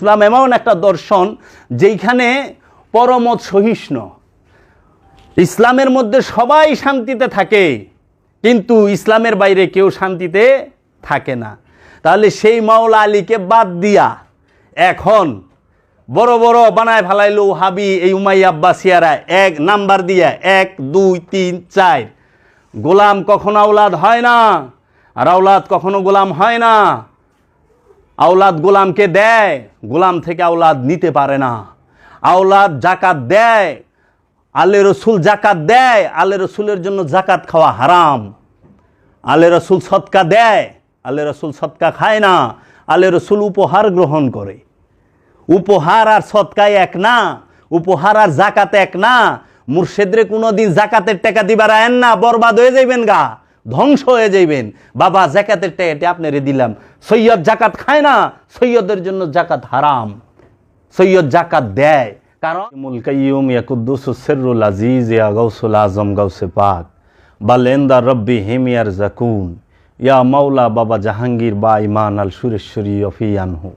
ইসলাম এমন একটা দর্শন যেখানে পরমত সহিষ্ণু। ইসলামের মধ্যে সবাই শান্তিতে থাকে, কিন্তু ইসলামের বাইরে কেউ শান্তিতে থাকে না। তাহলে সেই মাওলা আলীকে বাদ দিয়া এখন বড় বড় বানায় ফেলাইল ওহাবি, এই উমাইয়া আব্বাসিয়ারা এক নাম্বার দিয়া 1 2 3 4। গোলাম কখনো আওলাদ হয় না, আর আওলাদ কখনো গোলাম হয় না। আওলাদ গোলামকে দেয়, গোলাম থেকে আওলাদ নিতে পারে না। আওলাদ জাকাত দেয়, আলে রসুল জাকাত দেয়, আলে রসুলের জন্য জাকাত খাওয়া হারাম। আলে রসুল সদকা দেয়, আলে রসুল সদকা খায় না। আলে রসুল উপহার গ্রহণ করে। উপহার আর সদকায় এক না, উপহার আর জাকাত এক না। মুর্শিদরে কোনোদিন জাকাতের টাকা দিবার আয়েন না, বরবাদ হয়ে যাইবেন গা, ধ্বংস হয়ে যাইবেন। বাবা জাকাতের টাকাটা আপনারে দিলাম। সৈয়দ জাকাত খায় না, সৈয়দের জন্য জাকাত হারাম। সৈয়দ জাকাত দেয়, কারণ মুল কাইয়ুম ইয়া কুদ্দুসুস সিররুল আজিজ ইয়া গাউসুল আজম গাউসে পাক বালেন্দা রব্বি হিমিয়ার জাকুন ইয়া মাওলা বাবা জাহাঙ্গীর বা ইমান আল সুরেশ্বরী অফিয়ানহু।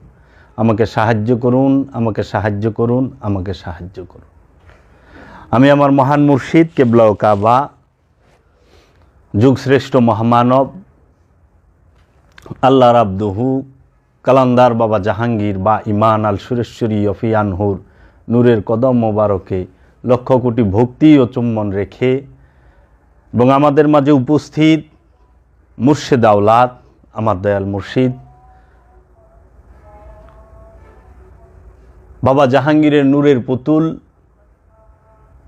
আমাকে সাহায্য করুন, আমাকে সাহায্য করুন, আমাকে সাহায্য করুন। আমি আমার মহান মুর্শিদ কেবলা ও কাবা, যুগশ্রেষ্ঠ মহামানব আল্লাহর আব্দুহু কালান্দার বাবা জাহাঙ্গীর বা ইমান আল সুরেশ্বরী অফিয়ানহুর নূরের কদম মোবারকে লক্ষ কোটি ভক্তি ও চুম্বন রেখে এবং আমাদের মাঝে উপস্থিত মুর্শিদ আওলাদ, আমার দয়াল মুর্শিদ বাবা জাহাঙ্গীরের নূরের পুতুল,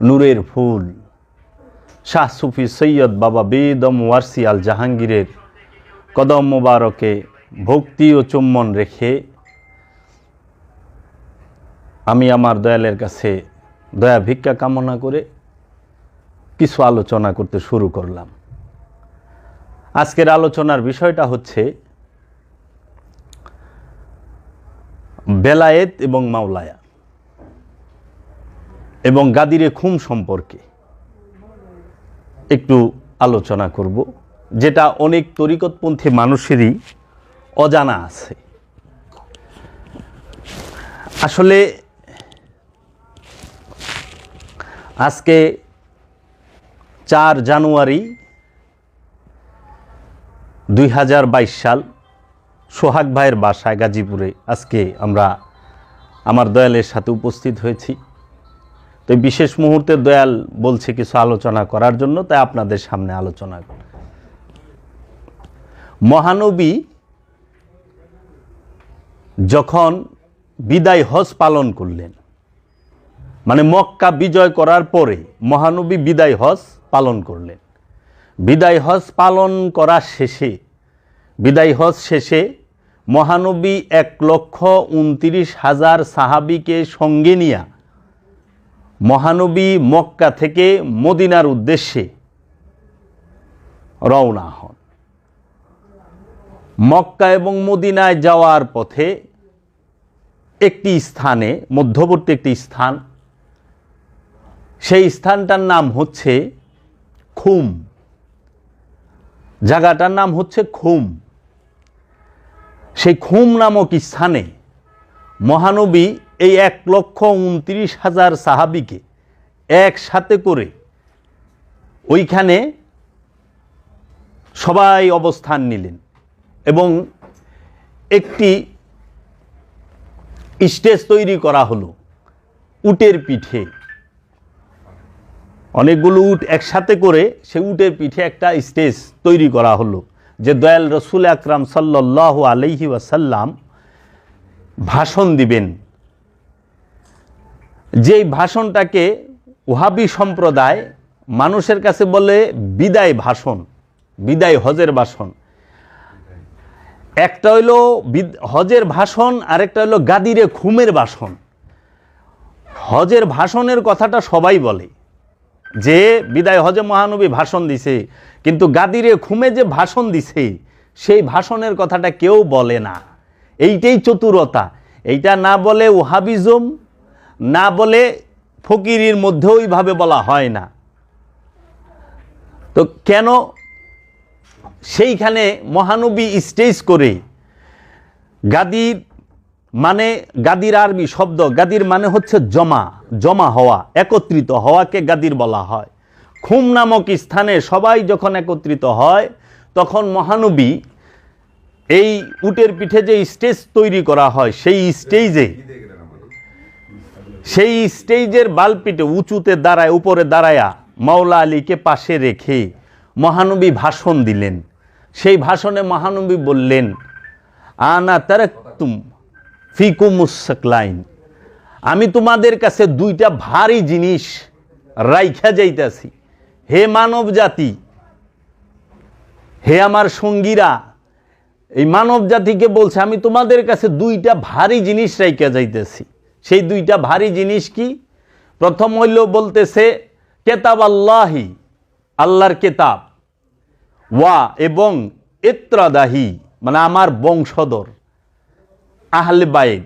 নূরের ফুল শাহ সুফি সৈয়দ বাবা বেদম ওয়ারসি আল জাহাঙ্গীরের কদম মোবারকে ভক্তি ও চুম্বন রেখে আমি আমার দয়ালের কাছে দয়া ভিক্ষা কামনা করে কিছু আলোচনা করতে শুরু করলাম। আজকের আলোচনার বিষয়টা হচ্ছে বেলায়েত এবং মাওলায়া এবং গাদিরে খুম সম্পর্কে একটু আলোচনা করব, যেটা অনেক তরিকতপন্থী মানুষেরই অজানা আছে। আসলে আজকে 4 জানুয়ারি 2022 সাল, সোহাগ ভাইয়ের বাসায় গাজীপুরে আজকে আমরা আমার দয়ালের সাথে উপস্থিত হয়েছি। তো বিশেষ মুহূর্তে দয়াল বলছে কিছু আলোচনা করার জন্য, তাই আপনাদের সামনে আলোচনা করি। মহানবী যখন বিদায় হজ পালন করলেন, মানে মক্কা বিজয় করার পরে মহানবী বিদায় হজ পালন করলেন। বিদায় হজ পালন করা শেষে, বিদায় হজ শেষে মহানবী 1,29,000 সাহাবীকে সঙ্গে নিয়ে মহানবী মক্কা থেকে মদিনার উদ্দেশ্যে রওনা হন। মক্কা এবং মদিনায় যাওয়ার পথে একটি স্থানে, মধ্যবর্তী একটি স্থান, সেই স্থানটার নাম হচ্ছে খুম। জায়গাটার নাম হচ্ছে খুম। সেই খুম নামক স্থানে মহানবী এই 1,29,000 সাহাবীকে একসাথে করে ওইখানে সবাই অবস্থান নিলেন এবং একটি স্টেজ তৈরি করা হলো উটের পিঠে। অনেকগুলো উট একসাথে করে সেই উটের পিঠে একটা স্টেজ তৈরি করা হলো, যে দয়াল রসুল আকরাম সাল্লাল্লাহু আলাইহি ওয়াসাল্লাম ভাষণ দিবেন। যেই ভাষণটাকে ওহাবি সম্প্রদায় মানুষের কাছে বলে বিদায় ভাষণ, বিদায় হজের ভাষণ। একটা হইল হজের ভাষণ, আরেকটা হইল গাদিরে খুমের ভাষণ। হজের ভাষণের কথাটা সবাই বলে, যে বিদায় হজে মহানবী ভাষণ দিছে, কিন্তু গাদিরে খুমে যে ভাষণ দিছে সেই ভাষণের কথাটা কেউ বলে না। এইটাই চতুরতা। এইটা না বলে ওহাবিজম, না বলে ফকিরির মধ্যেও এইভাবে বলা হয় না। তো কেন সেইখানে মহানবী স্টেজ করে গাদির মানে গাদির আরবি শব্দ, গাদির মানে হচ্ছে জমা, জমা হওয়া, একত্রিত হওয়াকে গাদির বলা হয়। খুম নামক স্থানে সবাই যখন একত্রিত হয় তখন মহানবী এই উটের পিঠে যে স্টেজ তৈরি করা হয় সেই স্টেজের বালপিঠে উঁচুতে দাঁড়ায়, উপরে দাঁড়ায়া মাওলা আলীকে পাশে রেখে মহানবী ভাষণ দিলেন। সেই ভাষণে মহানবী বললেন, আনা তারাকতুম ফিকুমুস সাকলাইন, আমি তোমাদের কাছে দুইটা ভারী জিনিস রাইখা যাইতাছি। হে মানব জাতি, হে আমার সঙ্গীরা, এই মানব জাতিকে বলছে আমি তোমাদের কাছে দুইটা ভারী জিনিস রাইখা যাইতেছি। সেই দুইটা ভারী জিনিস কি? প্রথম হইল বলতেছে কেতাব আল্লাহি, আল্লাহর কেতাব, ওয়া এবং ইত্রাদাহি মানে আমার বংশধর, আহলে বাইত,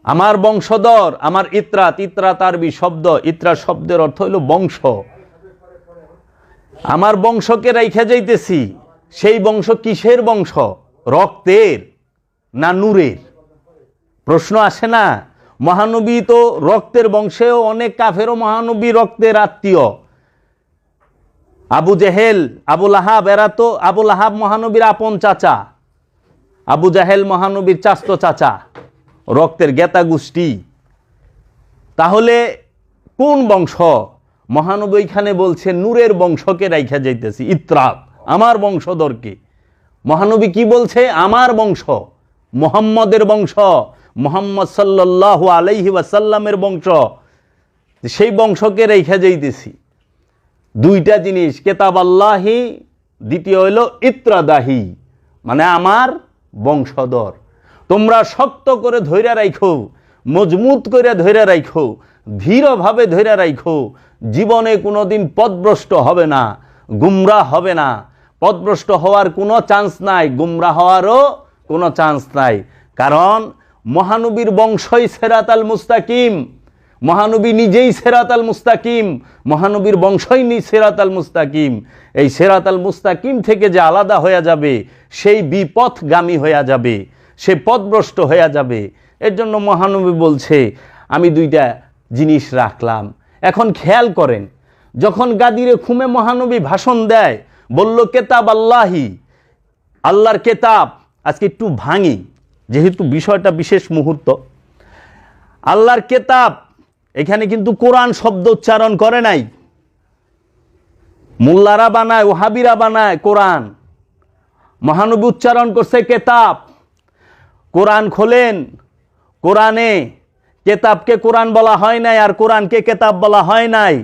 আমার বংশধর, আমার ইত্রাত, ইত্রাত আরবি শব্দ, ইত্রাত শব্দের অর্থ হইল বংশ। আমার বংশকে রাইখা যাইতেছি। সেই বংশ কিসের বংশ? রক্তের না নূরের? প্রশ্ন আসে না? মহানবী তো রক্তের বংশেও, অনেক কাফেরও মহানবী রক্তের আত্মীয়। আবু জেহেল, আবুল আহাব, এরা তো, আবুল আহাব মহানবীর আপন চাচা, আবু জাহেল মহানবীর চাচতো চাচা, রক্তের গেতা গোষ্ঠী। তাহলে কোন বংশ? মহানবী এখানে বলছে নূরের বংশকে রাইখা যাইতেছি, ইত্রাত, আমার বংশধরকে। মহানবী কি বলছে? আমার বংশ, মুহাম্মদের বংশ, মুহাম্মদ সাল্লাল্লাহু আলাইহি ওয়াসাল্লামের বংশ, সেই বংশকে রাইখা যাইতেছি। দুইটা জিনিস, কেতাব আল্লাহি, দ্বিতীয় হইল ইত্রাদাহি মানে আমার বংশধর। তোমরা শক্ত করে ধৈর্য রাখো, মজবুত করে ধৈর্য রাখো, ধীরভাবে ধৈর্য রাখো। জীবনে কোনোদিন পথভ্রষ্ট হবে না, গুমরাহ হবে না। পথভ্রষ্ট হওয়ার কোনো চান্স নাই, গুমরাহ হওয়ারও কোনো চান্স নাই। কারণ মহানবীর বংশই সিরাতাল মুস্তাকিম, মহানবী নিজেই সিরাতাল মুস্তাকিম, মহানবীর বংশই সিরাতাল মুস্তাকিম। এই সিরাতাল মুস্তাকিম থেকে যে আলাদা হয়ে যাবে, সেই বিপথগামী হয়ে যাবে, সে পথভ্রষ্ট হয়ে যাবে। এর জন্য মহানবী বলছে আমি দুইটা জিনিস রাখলাম। এখন খেয়াল করেন, যখন গাদিরে খুমে মহানবী ভাষণ দেয়, বলল কেতাব আল্লাহি, আল্লাহর কেতাব। আজকে একটু ভাঙি, যেহেতু বিষয়টা বিশেষ মুহূর্ত। আল্লাহর কেতাব, এখানে কিন্তু কোরআন শব্দ উচ্চারণ করে নাই। মোল্লারা বানায়, ওহাবিরা বানায় কোরআন, মহানবী উচ্চারণ করছে কেতাব। কোরআন খোলেন, কোরআনে কেতাবকে কোরআন বলা হয় নাই, আর কোরআনকে কেতাব বলা হয় নাই।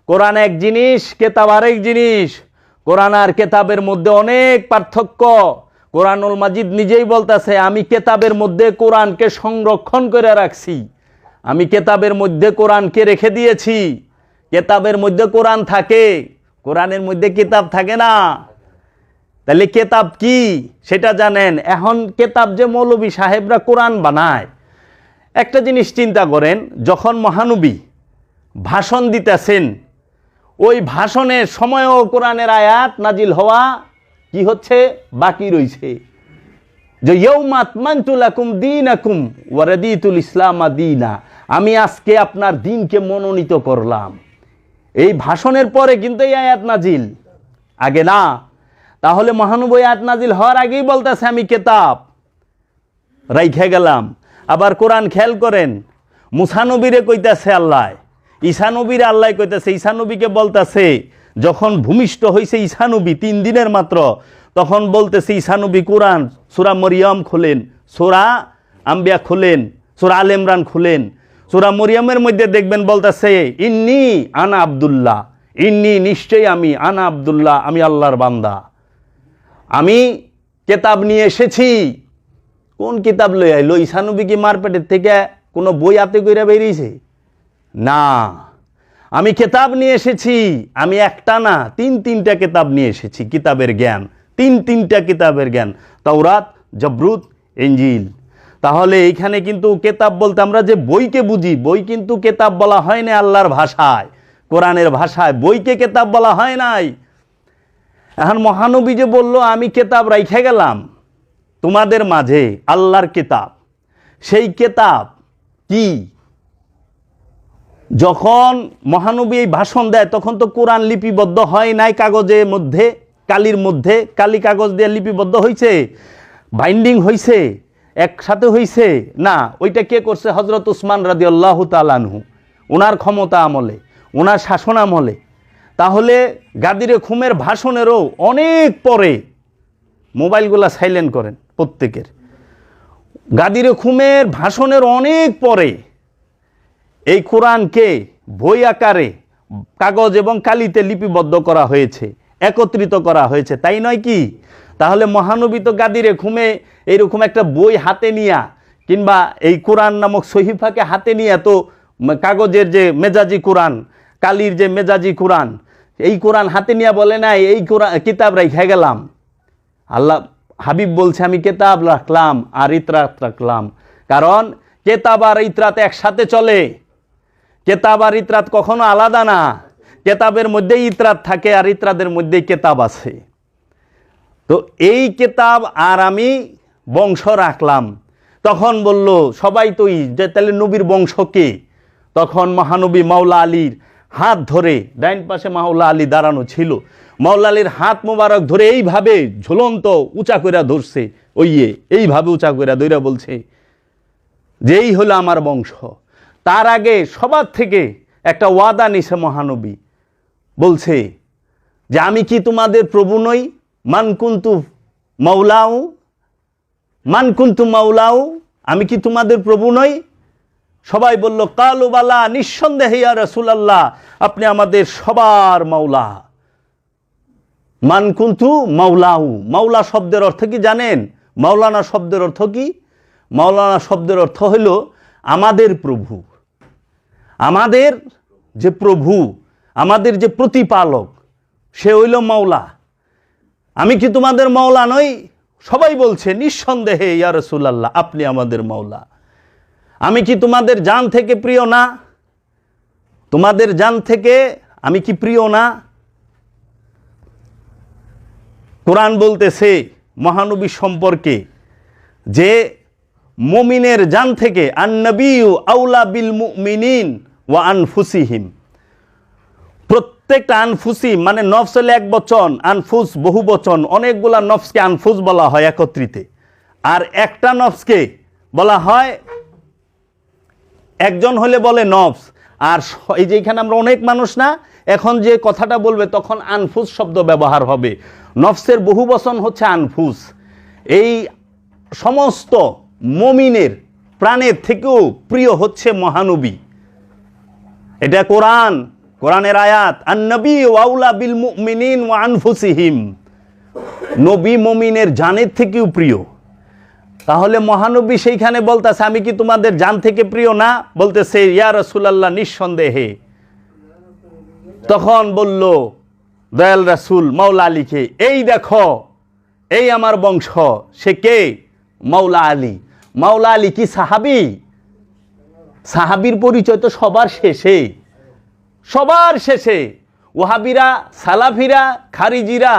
কোরআন এক জিনিস, কেতাব আরেক জিনিস। কোরআন আর কেতাবের মধ্যে অনেক পার্থক্য। কোরআনুল মাজিদ নিজেই বলতেছে আমি কেতাবের মধ্যে কোরআনকে সংরক্ষণ করে রাখছি, আমি কেতাবের মধ্যে কোরআনকে রেখে দিয়েছি। কেতাবের মধ্যে কোরআন থাকে, কোরআনের মধ্যে কিতাব থাকে না। তাহলে কেতাব কি সেটা জানেন। এখন কেতাব যে মৌলবী সাহেবরা কোরআন বানায়, একটা জিনিস চিন্তা করেন, যখন মহানবী ভাষণ দিতেছেন, ওই ভাষণের সময়ও কোরআনের আয়াত নাজিল হওয়া কি হচ্ছে? বাকি রয়েছে। যে ইয়াউমা আকমালতু লাকুম দীনাকুম ওয়া রাদিতুল ইসলামা দীনা, আমি আজকে আপনার দিনকে মনোনীত করলাম। এই ভাষণের পরে কিন্তু এই আয়াত নাজিল, আগে না। তাহলে মহানবী আয়াত নাজিল হওয়ার আগেই বলতেছে আমি কেতাব রাইখা গেলাম। আবার কোরআন খেয়াল করেন, মুসা নবীরে কইতাছে আল্লাহ, ঈসা নবীরে আল্লাহ কইতাছে, ঈসা নবীকে বলতেছে যখন ভূমিষ্ঠ হয়েছে ঈসা নবী 3 দিনের মাত্র, তখন বলতেছে ঈসা নবী কোরআন সূরা মরিয়ম খুলেন, সূরা আম্বিয়া খুলেন, সূরা আল ইমরান খুলেন। সূরা মরিয়মের মধ্যে দেখবেন বলতেছে ইন্নী আনা আব্দুল্লাহ, ইন্নী নিশ্চয়ই আমি, আনা আব্দুল্লাহ আমি আল্লাহর বান্দা, আমি কেতাব নিয়ে এসেছি। কোন কিতাব লই আইলো? ঈসা নবী কি মারপেটের থেকে কোনো বই হাতে কইরা বেরিয়েছে? না, আমি কেতাব নিয়ে এসেছি। আমি একটা না, 3-3টা কিতাব নিয়ে এসেছি, কিতাবের জ্ঞান, 3-3টা কিতাবের জ্ঞান, তাওরাত, জবরুত, ইনজিল। তাহলে এইখানে কিন্তু কেতাব বলতে আমরা যে বইকে বুঝি, বই কিন্তু কেতাব বলা হয় না আল্লাহর ভাষায়, কোরআনের ভাষায় বইকে কেতাব বলা হয় নাই। এখন মহানবী যে বলল আমি কেতাব রাইখা গেলাম তোমাদের মাঝে, আল্লাহর কিতাব, সেই কেতাব কি? যখন মহানবী এই ভাষণ দেয় তখন তো কোরআন লিপিবদ্ধ হয় নাই কাগজের মধ্যে, কালির মধ্যে, কালি কাগজ দিয়ে লিপিবদ্ধ হয়েছে, বাইন্ডিং হয়েছে, একসাথে হয়েছে না। ওইটা কে করছে? হজরত উসমান রাদিয়াল্লাহু তাআলা আনহু, ওনার ক্ষমতা আমলে, ওনার শাসন আমলে। তাহলে গাদিরে খুমের ভাষণেরও অনেক পরে, মোবাইলগুলা সাইলেন্ট করেন প্রত্যেকের, গাদিরে খুমের ভাষণের অনেক পরে এই কোরআনকে বই আকারে কাগজ এবং কালিতে লিপিবদ্ধ করা হয়েছে, একত্রিত করা হয়েছে, তাই নয় কি? তাহলে মহানবী তো গাদিরে খুমে এইরকম একটা বই হাতে নিয়া কিংবা এই কোরআন নামক সহিফাকে হাতে নিয়ে, তো কাগজের যে মেজাজি কোরআন, কালির যে মেজাজি কোরআন, এই কোরআন হাতে নিয়ে বলে নাই এই কোরআন কিতাব রেখে গেলাম। আল্লাহ হাবিব বলছে আমি কেতাব রাখলাম আর ইতরাত রাখলাম, কারণ কেতাব আর ইতরাত একসাথে চলে। কেতাব আর ইতরাত কখনো আলাদা না, কেতাবের মধ্যেই ইতরাত থাকে আর ইতরাতের মধ্যেই কেতাব আছে। তো এই কেতাব আর আমি বংশ রাখলাম। তখন বলল সবাই তোই যে তাহলে নবীর বংশ কে? তখন মহানবী মাওলা আলীর হাত ধরে, ডাইন পাশে মাওলা আলী দাঁড়ানো ছিল, মাওলা আলীর হাত মোবারক ধরে এইভাবে ঝুলন্ত উঁচা কইরা ধরছে, এইভাবে উঁচা কইরা ধইরা বলছে যে এই হলো আমার বংশ। তার আগে সবার থেকে একটা ওয়াদা নিছে মহানবী, বলছে যে আমি কি তোমাদের প্রভু নই? মান কুনতু মাওলাউ, আমি কি তোমাদের প্রভু নই? সবাই বলল কালু বালা, নিঃসন্দেহে ইয়া রাসূলুল্লাহ, আপনি আমাদের সবার মাওলা। মান কুনতু মাওলাউ, মাওলা শব্দের অর্থ কি জানেন? মাওলানা শব্দের অর্থ কি? মাওলানা শব্দের অর্থ হইল আমাদের প্রভু, আমাদের যে প্রভু, আমাদের যে প্রতিপালক, সে হইল মাওলা। আমি কি তোমাদের মাওলা নই? সবাই বলছে নিঃসন্দেহে ইয়া রাসূলুল্লাহ, আপনি আমাদের মাওলা। আমি কি তোমাদের জান থেকে প্রিয় না? তোমাদের জান থেকে আমি কি প্রিয় না? কোরআন বলতেছে মহানবী সম্পর্কে যে মুমিনের জান থেকে আন-নবিয়্যু আউলা বিল মুমিনিন ওয়া আনফুসিহিম। প্রত্যেকটা আনফুসি মানে নফস হলে এক বচন, আনফুস বহু বচন, অনেকগুলা নফসকে আনফুস বলা হয় একত্রিতে, আর একটা নফসকে বলা হয়, একজন হলে বলে নফস। আর এই যে এখানে আমরা অনেক মানুষ না, এখন যে কথাটা বলবে তখন আনফুস শব্দ ব্যবহার হবে। নফসের বহু বচন হচ্ছে আনফুস। এই সমস্ত মুমিনের প্রাণের থেকেও প্রিয় হচ্ছে মহানবী। এটা কোরআনের আয়াত, আন-নবিয়্যু আউলা বিল মুমিনিন ওয়া আনফুসিহিম। নবী মুমিনের জানের থেকেও প্রিয়। তাহলে মহানবী সেইখানে বলতেছে আমি কি তোমাদের জান থেকে প্রিয় না? বলতেছে ইয়া রাসূলুল্লাহ, নিঃসন্দেহে। তখন বলল দয়াল রাসূল মাওলা আলীকে, এই দেখো এই আমার বংশ। সে কে? মাওলা আলী। মাওলা আলী কি সাহাবী? সাহাবীর পরিচয় তো সবার শেষে, সবার শেষে। ওয়াহাবিরা, সালাফিরা, খারিজিরা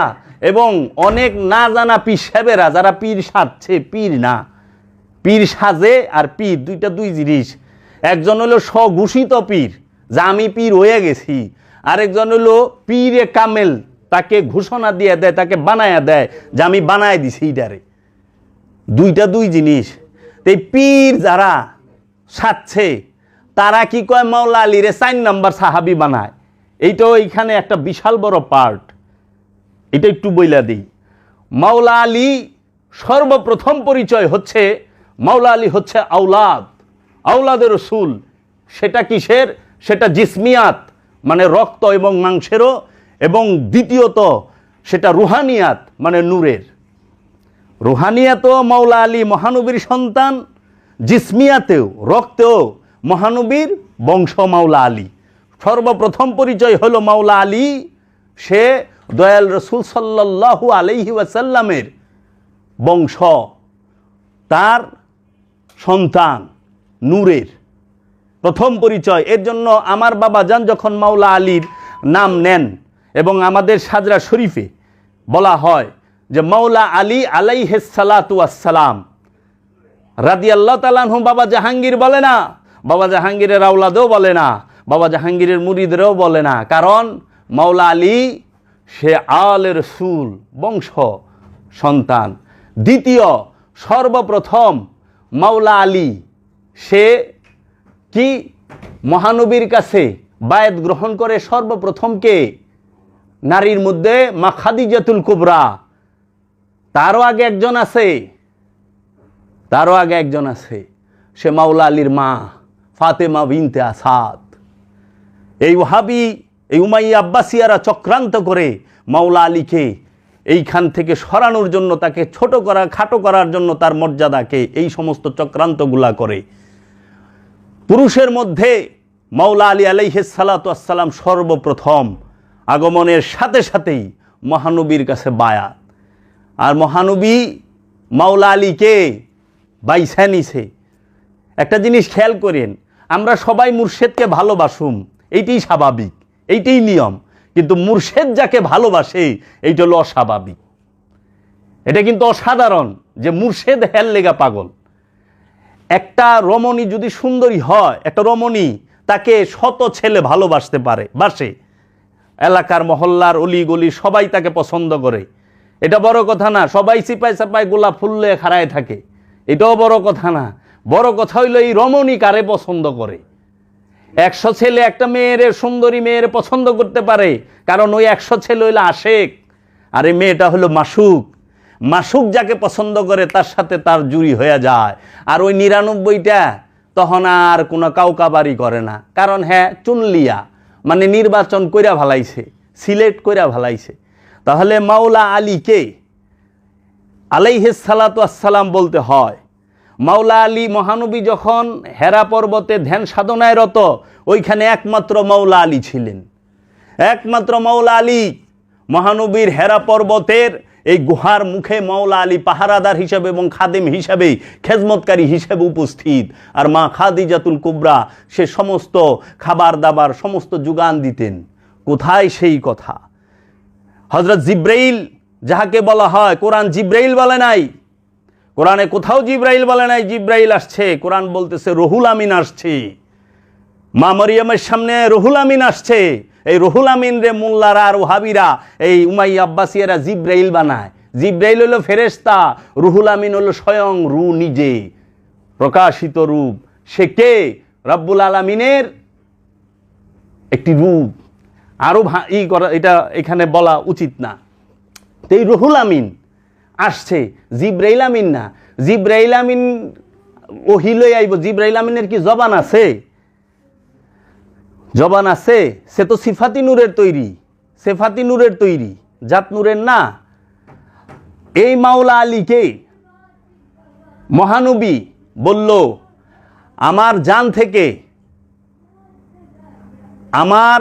এবং অনেক না জানা পীর সাহেবেরা যারা পীর সাজছে, পীর না, পীর সাজে আর পীর দুই জিনিস। একজন হলো স্বঘোষিত পীর, যা আমি পীর হয়ে গেছি, আরেকজন হলো পীরে কামেল, তাকে ঘোষণা দিয়ে দেয়, তাকে বানায়া দেয় যে আমি বানায় দিছি এটারে। দুই জিনিস। এই পীর যারা সাজছে তারা কি কয় মাওলা আলীরে 4 নাম্বার সাহাবী বানায়। এইটাও এইখানে একটা বিশাল বড় পার্ট, এটা একটু বইলা দিই। মাওলা আলী সর্বপ্রথম পরিচয় হচ্ছে, মাওলা আলী হচ্ছে আওলাদে রসুল। সেটা কিসের? সেটা জিসমিয়াত মানে রক্ত এবং মাংসেরও, এবং দ্বিতীয়ত সেটা রুহানিয়াত মানে নূরের। রুহানিয়াতেও মাওলা আলী মহানবীর সন্তান, জিসমিয়াতেও রক্তেও মহানবীর বংশ মাওলা আলী। সর্বপ্রথম পরিচয় হলো মাওলা আলী, সে দয়াল রসুল সাল্লাল্লাহু আলাইহি ওয়াসাল্লামের বংশ, তার সন্তান, নূরের প্রথম পরিচয়। এর জন্য আমার বাবা জান যখন মাওলা আলীর নাম নেন, এবং আমাদের সাজরা শরীফে বলা হয় যে মাওলা আলী আলাইহিস সালাতু ওয়াস সালাম, রাদিয়াল্লাহু তাআলা আনহু বাবা জাহাঙ্গীর বলে না, বাবা জাহাঙ্গীরের আওলাদেও বলে না, বাবা জাহাঙ্গীরের মুরিদরাও বলে না। কারণ মাওলা আলী সে আলে রসুল বংশ সন্তান। দ্বিতীয়, সর্বপ্রথম মাওলা আলী সে কি মহানবীর কাছে বায়াত গ্রহণ করে সর্বপ্রথম কে? নারীর মধ্যে মা খাদিজাতুল কুবরা। তারও আগে একজন আছে, তারও আগে একজন আছে, সে মাওলা আলীর মা ফাতেমা বিনতে আসাদ। এই ওহাবি, এই উমাইয়া আব্বাসিয়ারা চক্রান্ত করে মাওলা আলীকে এইখান থেকে সরানোর জন্য, তাকে ছোট করা খাটো করার জন্য, তার মর্যাদাকে এই সমস্ত চক্রান্তগুলা করে। পুরুষের মধ্যে মাওলা আলী আলাইহিস সালাতু ওয়াসসালাম সর্বপ্রথম আগমনের সাথে সাথেই মহানবীর কাছে বায়াত। আর মহানবী মাওলা আলীকে বাইসা নিছে। একটা জিনিস খেয়াল করেন, আমরা সবাই মুর্শেদকে ভালোবাসুম, এইটাই স্বাভাবিক, এইটাই নিয়ম। কিন্তু মুর্শেদ যাকে ভালোবাসে এইটা হলো অস্বাভাবিক। এটা কিন্তু অসাধারণ যে মুর্শেদ হেল লেগা পাগল। একটা রমণী যদি সুন্দরী হয়, একটা রমণী তাকে শত ছেলে ভালোবাসতে পারে, বাসে, এলাকার মহল্লার অলি গলি সবাই তাকে পছন্দ করে, এটা বড় কথা না। সবাই সিপাই সাপাই গোলাপ ফুল লয়ে খাড়ায় থাকে, এটাও বড় কথা না। বড় কথা হইল এই রমণী কারে পছন্দ করে। 100 ছেলে একটা মেয়ের, সুন্দরী মেয়ের পছন্দ করতে পারে, কারণ ওই 100 ছেলে হইলো আশেক, আর এই মেয়েটা হলো মাসুক। মাসুক যাকে পছন্দ করে তার সাথে তার জুড়ি হয়ে যায়। আর ওই 99টা তখন আর কোনো কাউকাবারি করে না, কারণ হ্যাঁ চুনলিয়া মানে নির্বাচন কইরা ভালাইছে, সিলেক্ট কইরা ভালাইছে। তাহলে মাওলা আলীকে আলাইহিস সালাতু ওয়াসসালাম বলতে হয়। মাওলা আলী মহানবী যখন হেরা পর্বতে ধ্যান সাধনায় রত, ওইখানে একমাত্র মাওলা আলী ছিলেন। একমাত্র মাওলা আলী মহানবীর হেরা পর্বতের এই গুহার মুখে মাওলা আলী পাহারাদার হিসাবে এবং খাদেম হিসাবে, খেজমতকারী হিসেবে উপস্থিত। আর মা খাদিজাতুল কুবরা সে সমস্ত খাবার দাবার সমস্ত যোগান দিতেন। কোথায় সেই কথা? হযরত জিব্রাইল যাহাকে বলা হয়, কোরআন জিব্রাইল বলে নাই, কোরআনে কোথাও জিব্রাইল বলে নাই জিব্রাইল আসছে। কোরআন বলতেছে রুহুল আমিন আসছে। মা মরিয়মের সামনে রুহুল আমিন আসছে। এই রুহুল আমিন রে মোল্লারা আর ওহাবিরা, এই উমাইয়া আব্বাসিয়ারা জিব্রাইল বানায়। জিব্রাইল হলো ফেরেশতা, রুহুল আমিন হলো স্বয়ং রু নিজে, প্রকাশিত রূপ। সে কে? রব্বুল আলামিনের একটি রূপ। আরো এটা এখানে বলা উচিত না। এই রুহুল আমিন আসছে, জিব্রাইল আমিন না। জিব্রাইল আমিন ওহী লই আইব, জিব্রাইল আমিনের কি জবান আছে? জবান আছে? সে তো সিফাতি নূরের তৈরি, সেফাতি নূরের তৈরি, জাত নূরের না। এই মাওলা আলীকে মহানবী বলল, আমার জান থেকে, আমার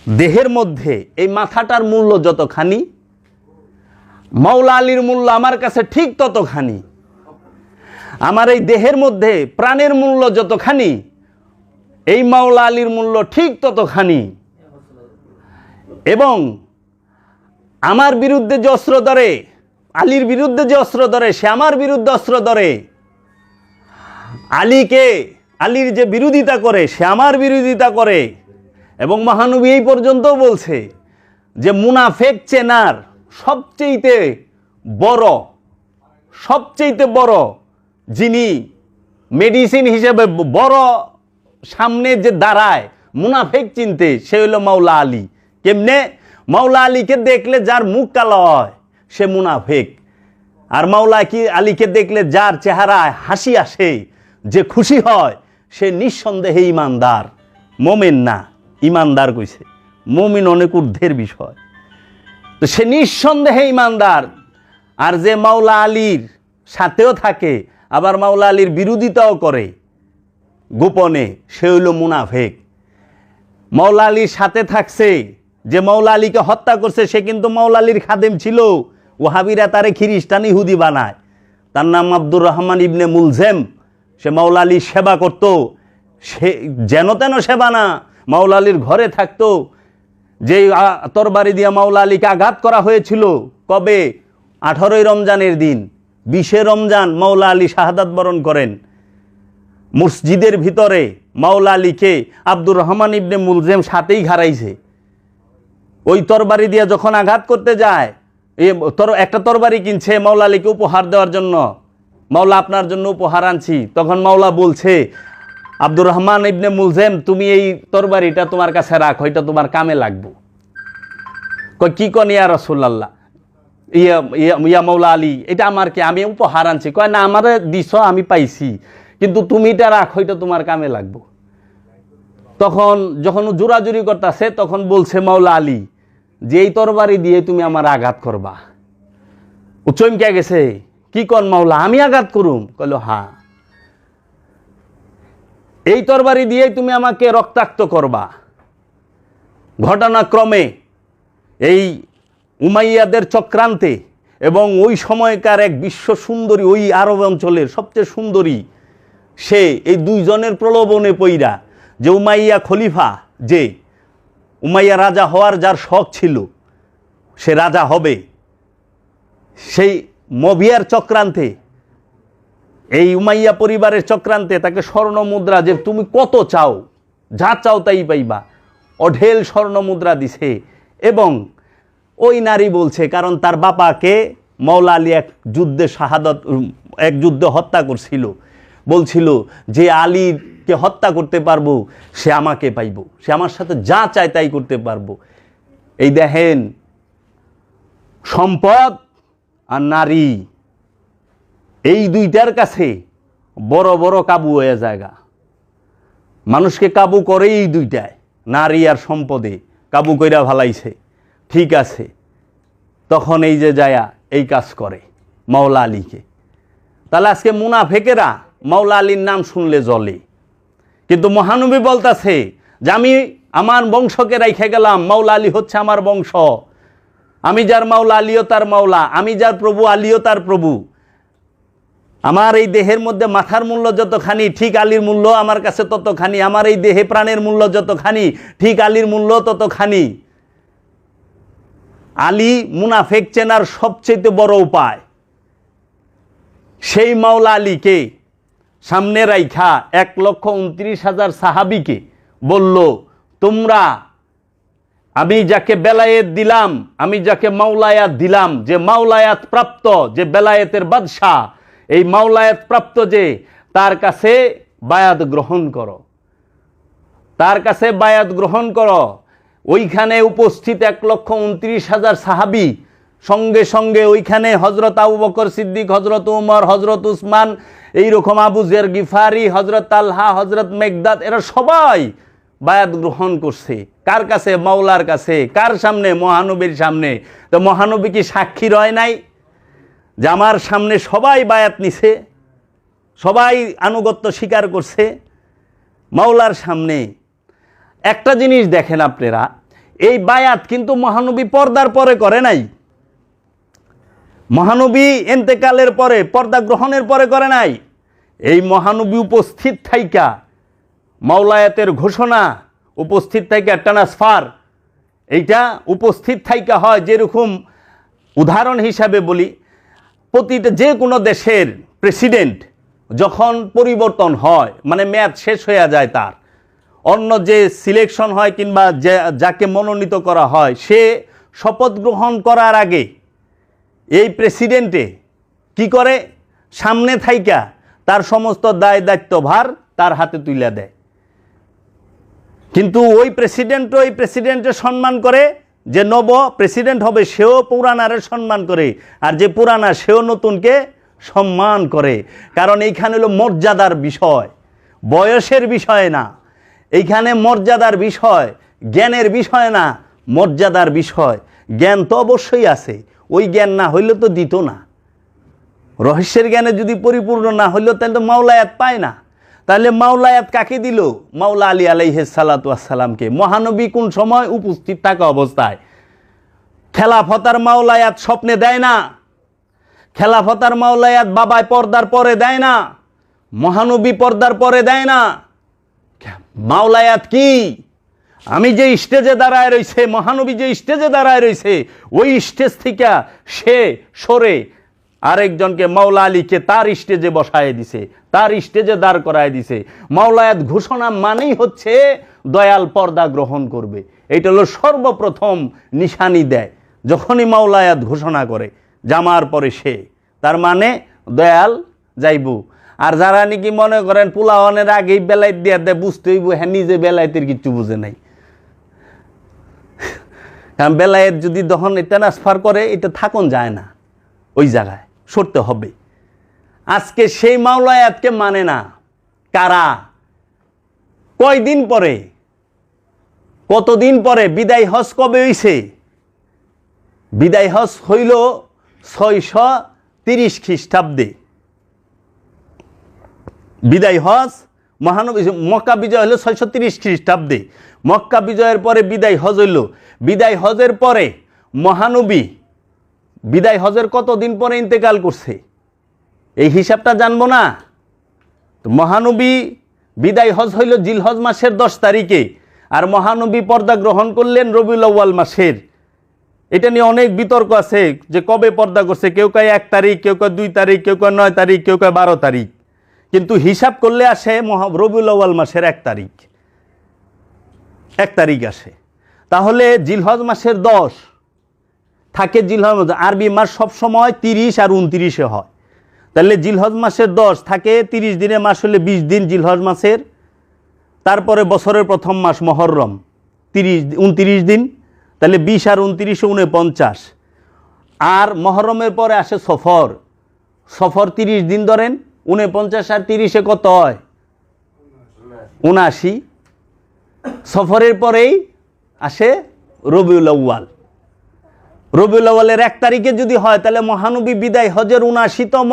দেহের মধ্যে এই মাথাটার মূল্য যতখানি, মাওলা আলীর মূল্য আমার কাছে ঠিক ততখানি। আমার এই দেহের মধ্যে প্রাণের মূল্য যতখানি, এই মাওলা আলীর মূল্য ঠিক ততখানি। এবং আমার বিরুদ্ধে যে অস্ত্র ধরে, আলীর বিরুদ্ধে যে অস্ত্র ধরে, সে আমার বিরুদ্ধে অস্ত্র ধরে। আলীকে, আলীর যে বিরোধিতা করে, সে আমার বিরোধিতা করে। এবং মহানবী এই পর্যন্ত বলছে যে মুনাফেক চেনার সবচেয়ে বড় যিনি মেডিসিন হিসেবে বড় সামনে যে দাঁড়ায় মুনাফেক চিনতে, সে হলো মাওলা আলী। কেমনে? মাওলা আলীকে দেখলে যার মুখ কালো হয় সে মুনাফেক। আর মাওলা আলীকে দেখলে যার চেহারায় হাসি আসে, যে খুশি হয়, সে নিঃসন্দেহে ইমানদার। মোমেন না, ইমানদার কইছে। মুমিন অনেক ঊর্ধ্বের বিষয়। তো সে নিঃসন্দেহে ইমানদার। আর যে মাওলা আলীর সাথেও থাকে, আবার মাওলা আলীর বিরোধিতাও করে গোপনে, সে হইল মুনাফেক। মাওলা আলীর সাথে থাকছে, যে মাওলা আলীকে হত্যা করছে, সে কিন্তু মাওলা আলীর খাদেম ছিল। ওহাবিরা তারে খ্রিস্টান ইহুদি বানায়। তার নাম আব্দুর রহমান ইবনে মুলজেম। সে মাওলা আলীর সেবা করত। সে যেন তেন সেবা না, মাওলা আলীর ঘরে থাকতো। যে তরবারি দিয়া মাওলা আলীকে আঘাত করা হয়েছিল, কবে? 18ই রমজানের দিন 20 রমজান মাওলা আলী শাহাদাত বরণ করেন। মসজিদের ভিতরে মাওলা আলীকে আব্দুর রহমান ইবনে মুলজেম সাথেই ঘাড়াইছে। ওই তরবারি দিয়ে যখন আঘাত করতে যায়, একটা তরবারি কিনছে মাওলা আলীকে উপহার দেওয়ার জন্য, মাওলা আপনার জন্য উপহার আনছি। তখন মাওলা বলছে, আব্দুর রহমান ইবনে মুলজেম, তুমি এই তরবারিটা তোমার কাছে রাখো, এটা তোমার কামে লাগবো। কয় কি কন ইয়া রাসূলুল্লাহ, ইয়া মাওলা আলী, এটা আমার কি, আমি উপহার আনছি। কয় না, আমারে দিছ, আমি পাইছি, কিন্তু তুমি এটা রাখো, এটা তোমার কামে লাগবো। তখন যখন জোরাজুরি করতেছে, তখন বলছে মাওলা আলী যে এই তরবারি দিয়ে তুমি আমার আঘাত করবা। ও চমকে গেছে, কি কন মাওলা, আমি আঘাত করুম? কইল হ্যাঁ, এই তরবারি দিয়ে তুমি আমাকে রক্তাক্ত করবা। ঘটনাক্রমে এই উমাইয়াদের চক্রান্তে এবং ওই সময়কার এক বিশ্ব সুন্দরী, ওই আরব অঞ্চলের সবচেয়ে সুন্দরী, সে এই দুইজনের প্রলোভনে পইরা, যে উমাইয়া খলিফা, যে উমাইয়া রাজা হওয়ার যার শখ ছিল, সে রাজা হবে, সেই মবিয়ার চক্রান্তে, এই উমাইয়া পরিবারের চক্রান্তে তাকে স্বর্ণ মুদ্রা, যে তুমি কত চাও, যা চাও তাই পাইবা, অঢেল স্বর্ণ মুদ্রা দিছে। এবং ওই নারী বলছে, কারণ তার বাপাকে মাওলা আলী এক যুদ্ধে হত্যা করছিল, বলছিল যে আলীকে হত্যা করতে পারবো, সে আমাকে পাইব, সে আমার সাথে যা চায় তাই করতে পারবো। এই দেখেন, সম্পদ আর নারী, এই দুইটার কাছে বড় বড় কাবু হয়ে জায়গা। মানুষকে কাবু করে এই দুইটায়, নারী আর সম্পদে কাবু কইরা ভালাইছে। ঠিক আছে, তখন এই যে যায়া এই কাজ করে মাওলা আলীকে। তাহলে আজকে মুনাফেকেরা মাওলা আলীর নাম শুনলে জ্বলে, কিন্তু মহানবী বলতাছে যে আমি আমার বংশকে রাইখে গেলাম, মাওলা আলী হচ্ছে আমার বংশ, আমি যার মাওলা আলীও তার মাওলা, আমি যার প্রভু আলীও তার প্রভু। আমার এই দেহের মধ্যে মাথার মূল্য যতখানি, ঠিক আলীর মূল্য আমার কাছে ততখানি। আমার এই দেহে প্রাণের মূল্য যতখানি, ঠিক আলীর মূল্য ততখানি। আলী মুনাফেক চেনার সবচেয়ে বড় উপায়, সেই মাওলা আলীকে সামনে রাইখা 1,29,000 সাহাবিকে বলল, তোমরা, আমি যাকে বেলায়েত দিলাম, আমি যাকে মাওলায়াত দিলাম, যে মাওলায়াত প্রাপ্ত, যে বেলায়েতের বাদশাহ, এই মাওলায়াত প্রাপ্ত যে, তার কাছে বায়াত গ্রহণ করো, তার কাছে বায়াত গ্রহণ করো। ওইখানে উপস্থিত 1,29,000 সাহাবি, সঙ্গে সঙ্গে ওইখানে হজরত আবু বকর সিদ্দিক, হজরত উমর, হজরত উসমান, এইরকম আবু জের গিফারি, হজরত তালহা, হজরত মেঘদাদ, এরা সবাই বায়াত গ্রহণ করছে। কার কাছে? মাওলার কাছে। কার সামনে? মহানবীর সামনে। তো মহানবী কি সাক্ষী রয় নাই যে আমার সামনে সবাই বায়াত নিছে, সবাই আনুগত্য স্বীকার করছে মাওলার সামনে? একটা জিনিস দেখেন আপনারা, এই বায়াত কিন্তু মহানবী পর্দার পরে করে নাই, মহানবী এন্তেকালের পরে, পর্দা গ্রহণের পরে করে নাই। এই মহানবী উপস্থিত থাইকা মাওলায়াতের ঘোষণা, উপস্থিত থাইকা ট্রান্সফার, এইটা উপস্থিত থাইকা হয়। যেরকম উদাহরণ হিসাবে বলি, প্রতিটা যে কোনো দেশের প্রেসিডেন্ট যখন পরিবর্তন হয়, মানে মেয়াদ শেষ হয়ে যায়, তার অন্য যে সিলেকশন হয় কিংবা যাকে মনোনীত করা হয়, সে শপথ গ্রহণ করার আগে এই প্রেসিডেন্টে কি করে? সামনে থাইকা তার সমস্ত দায় দায়িত্বভার তার হাতে তুলে দেয়। কিন্তু ওই প্রেসিডেন্টের সম্মান করে, যে নব প্রেসিডেন্ট হবে সেও পুরানারে সম্মান করে, আর যে পুরানা সেও নতুনকে সম্মান করে। কারণ এইখানে হলো মর্যাদার বিষয়, বয়সের বিষয় না, এইখানে মর্যাদার বিষয়, জ্ঞানের বিষয় না, মর্যাদার বিষয়। জ্ঞান তো অবশ্যই আছে, ওই জ্ঞান না হইলে তো দিত না। রহস্যের জ্ঞানে যদি পরিপূর্ণ না হইল, তাহলে তো মাওলায়াত পায় না। তাহলে মাওলায়াত কাকে দিল? মাওলা আলী আলাইহিস সালাতু ওয়াস সালামকে। মহানবী কোন সময়? উপস্থিত থাকা অবস্থায়। খেলাফতার মাওলায়াত স্বপ্নে দেয় না, খেলাফতার মাওলায়াত বাবায় পর্দার পরে দেয় না, মহানবী পর্দার পরে দেয় না। মাওলায়াত কি? আমি যে স্টেজে দাঁড়ায় রয়েছে, মহানবী যে স্টেজে দাঁড়ায় রয়েছে, ওই স্টেজ থেকে সে সরে আরেকজনকে মাওলা আলীকে তার স্টেজে বসায় দিছে, তার স্টেজে দাঁড় করায় দিছে। মাওলায়াত ঘোষণা মানেই হচ্ছে দয়াল পর্দা গ্রহণ করবে, এটা হলো সর্বপ্রথম নিশানি দেয় যখনই মাওলায়াত ঘোষণা করে জামার পরে সে, তার মানে দয়াল যাইব। আর যারা নাকি মনে করেন পোলাওয়ানের আগেই বেলাইত দিয়ে দেয়, বুঝতে হইব হ্যাঁ নিজে বেলাইতের কিচ্ছু বুঝে নাই। কারণ বেলায়েত যদি তখন ট্রান্সফার করে এটা থাকুন যায় না, ওই জায়গায় সরতে হবে। আজকে সেই মাওলায়াতকে মানে না কারা? কয়দিন পরে, কতদিন পরে? বিদায় হজ কবে হইছে? বিদায় হজ হইল 630 খ্রিস্টাব্দে। বিদায় হজ মহানবী, মক্কা বিজয় হলো 630 খ্রিস্টাব্দে। মক্কা বিজয়ের পরে বিদায় হজ হইল। বিদায় হজের পরে মহানবী বিদায় হজের কতদিন পরে ইন্তেকাল করছে এই হিসাবটা জানবো না? তো মহানবী বিদায় হজ হইল জিলহজ মাসের 10 তারিখে, আর মহানবী পর্দা গ্রহণ করলেন রবিউল আউয়াল মাসের। এটা নিয়ে অনেক বিতর্ক আছে যে কবে পর্দা করছে, কেউ কয় 1 তারিখ, কেউ কয় 2 তারিখ, কেউ কয় 9 তারিখ, কেউ কয় 12 তারিখ, কিন্তু হিসাব করলে আসে রবিউল আউয়াল মাসের 1 তারিখ, 1 তারিখ আসে। তাহলে জিলহজ মাসের 10 থাকে, জিলহজ আরবি মাস সবসময় 30 আর 29-এ হয়, তাহলে জিলহজ মাসের 10 থাকে 30 দিনে, মাস হলে 20 দিন জিলহজ মাসের। তারপরে বছরের প্রথম মাস মহররম 29 দিন, তাহলে 20 আর 29 49। আর মহরমের পরে আসে সফর, সফর 30 দিন ধরেন, 49 আর 30-এ কত হয়? 79। সফরের পরেই আসে রবিউল আউয়াল। রবিউল আউয়ালের 1 তারিখে যদি হয় তাহলে মহানবী বিদায় হজের 79তম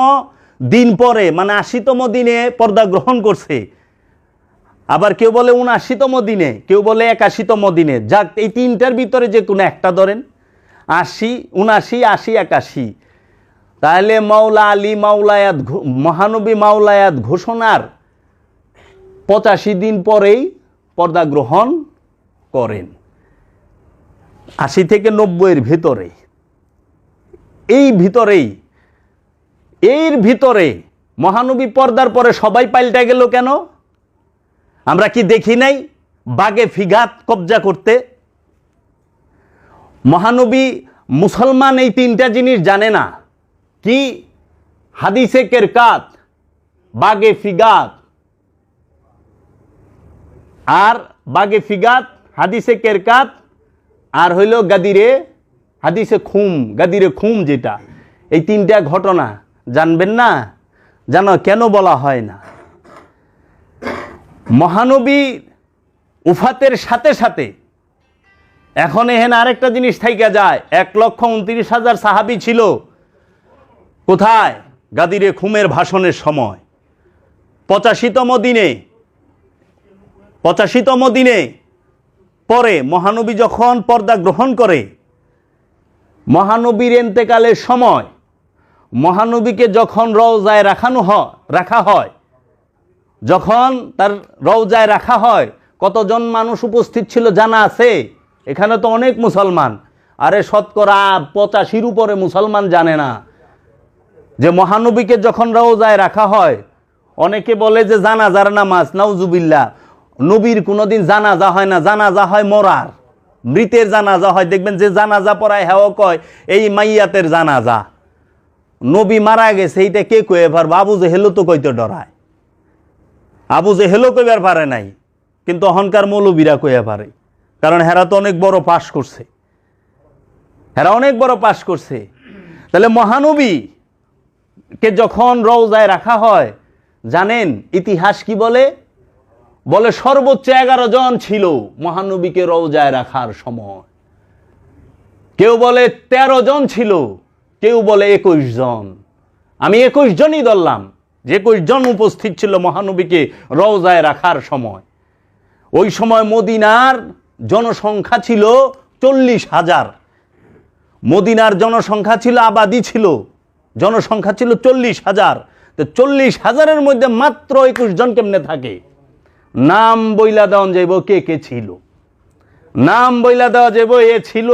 দিন পরে, মানে 80তম দিনে পর্দা গ্রহণ করছে। আবার কেউ বলে 79তম দিনে, কেউ বলে 81তম দিনে। যাক, এই তিনটার ভিতরে যে কোনো একটা ধরেন, 80, 79, 80, 81। তাহলে মাওলা আলী মাওলায়াত, মহানবী মাওলায়াত ঘোষণার 85 দিন পরেই পর্দা গ্রহণ করেন, 80 থেকে 90-এর ভিতরে। এর ভিতরে মহানবী পর্দার পরে সবাই পাল্টে গেল কেন? আমরা কি দেখি নাই বাগে ফিগাত কবজা করতে? মহানবী মুসলমান এই 3টা জিনিস জানে না। কি? হাদিসে কেরকাত, বাগে ফিগাত। আর বাগে ফিগাত, হাদিসে কেরকাত, আর হইল গাদিরে, হাদিসে খুম, গাদিরে খুম, যেটা এই 3টা ঘটনা জানবেন না। জানো কেন বলা হয় না? মহানবী উফাতের সাথে সাথে এখন এখানে আরেকটা জিনিস থাইকা যায়। 1,29,000 সাহাবী ছিল কোথায়? গাদিরে খুমের ভাষণের সময় 85তম দিনে পরে মহানবী যখন পর্দা গ্রহণ করে, মহানবীর ইন্তেকালের সময় মহানবীকে যখন রওজায় রাখা হয়, যখন তার রওজায় রাখা হয়, কতজন মানুষ উপস্থিত ছিল জানা আছে? এখানে তো অনেক মুসলমান, আরে শতকরা 85-র উপরে মুসলমান জানে না যে মহানবীকে যখন রওজায় রাখা হয়, অনেকে বলে যে জানাজার নামাজ, নাউজুবিল্লাহ। নবীর কোনোদিন জানাজা হয় না, জানাজা হয় মরার, মৃতের জানাজা হয়। দেখবেন যে জানাজা পড়ায় হেও কয় এই মাইয়াতের জানাজা, নবী মারা গেছে এইটা কে কয়ে পারবে? আবু জেহেলও তো কইতে ডরায়, আবু জেহেলও কইবার পারে নাই, কিন্তু অহংকার মৌলবীরা কইয়া পারে, কারণ হেরা তো অনেক বড় পাশ করছে, তাহলে মহানবীকে যখন রওজায় রাখা হয়, জানেন ইতিহাস কি বলে? বলে সর্বোচ্চ 11 জন ছিল মহানবীকে রওজায় রাখার সময়। কেউ বলে 13 জন ছিল, কেউ বলে 21 জন। আমি 21 জনই ধরলাম, যে 21 জন উপস্থিত ছিল মহানবীকে রওজায় রাখার সময়। ওই সময় মদিনার জনসংখ্যা ছিল 40,000। মদিনার জনসংখ্যা ছিল, আবাদি ছিল, জনসংখ্যা ছিল 40,000। তো 40,000-এর মধ্যে মাত্র 21 জন কেমনে থাকে? নাম বইলা দেওয়া যাইব কে কে ছিল, নাম বইলা দেওয়া যাইব এ ছিল,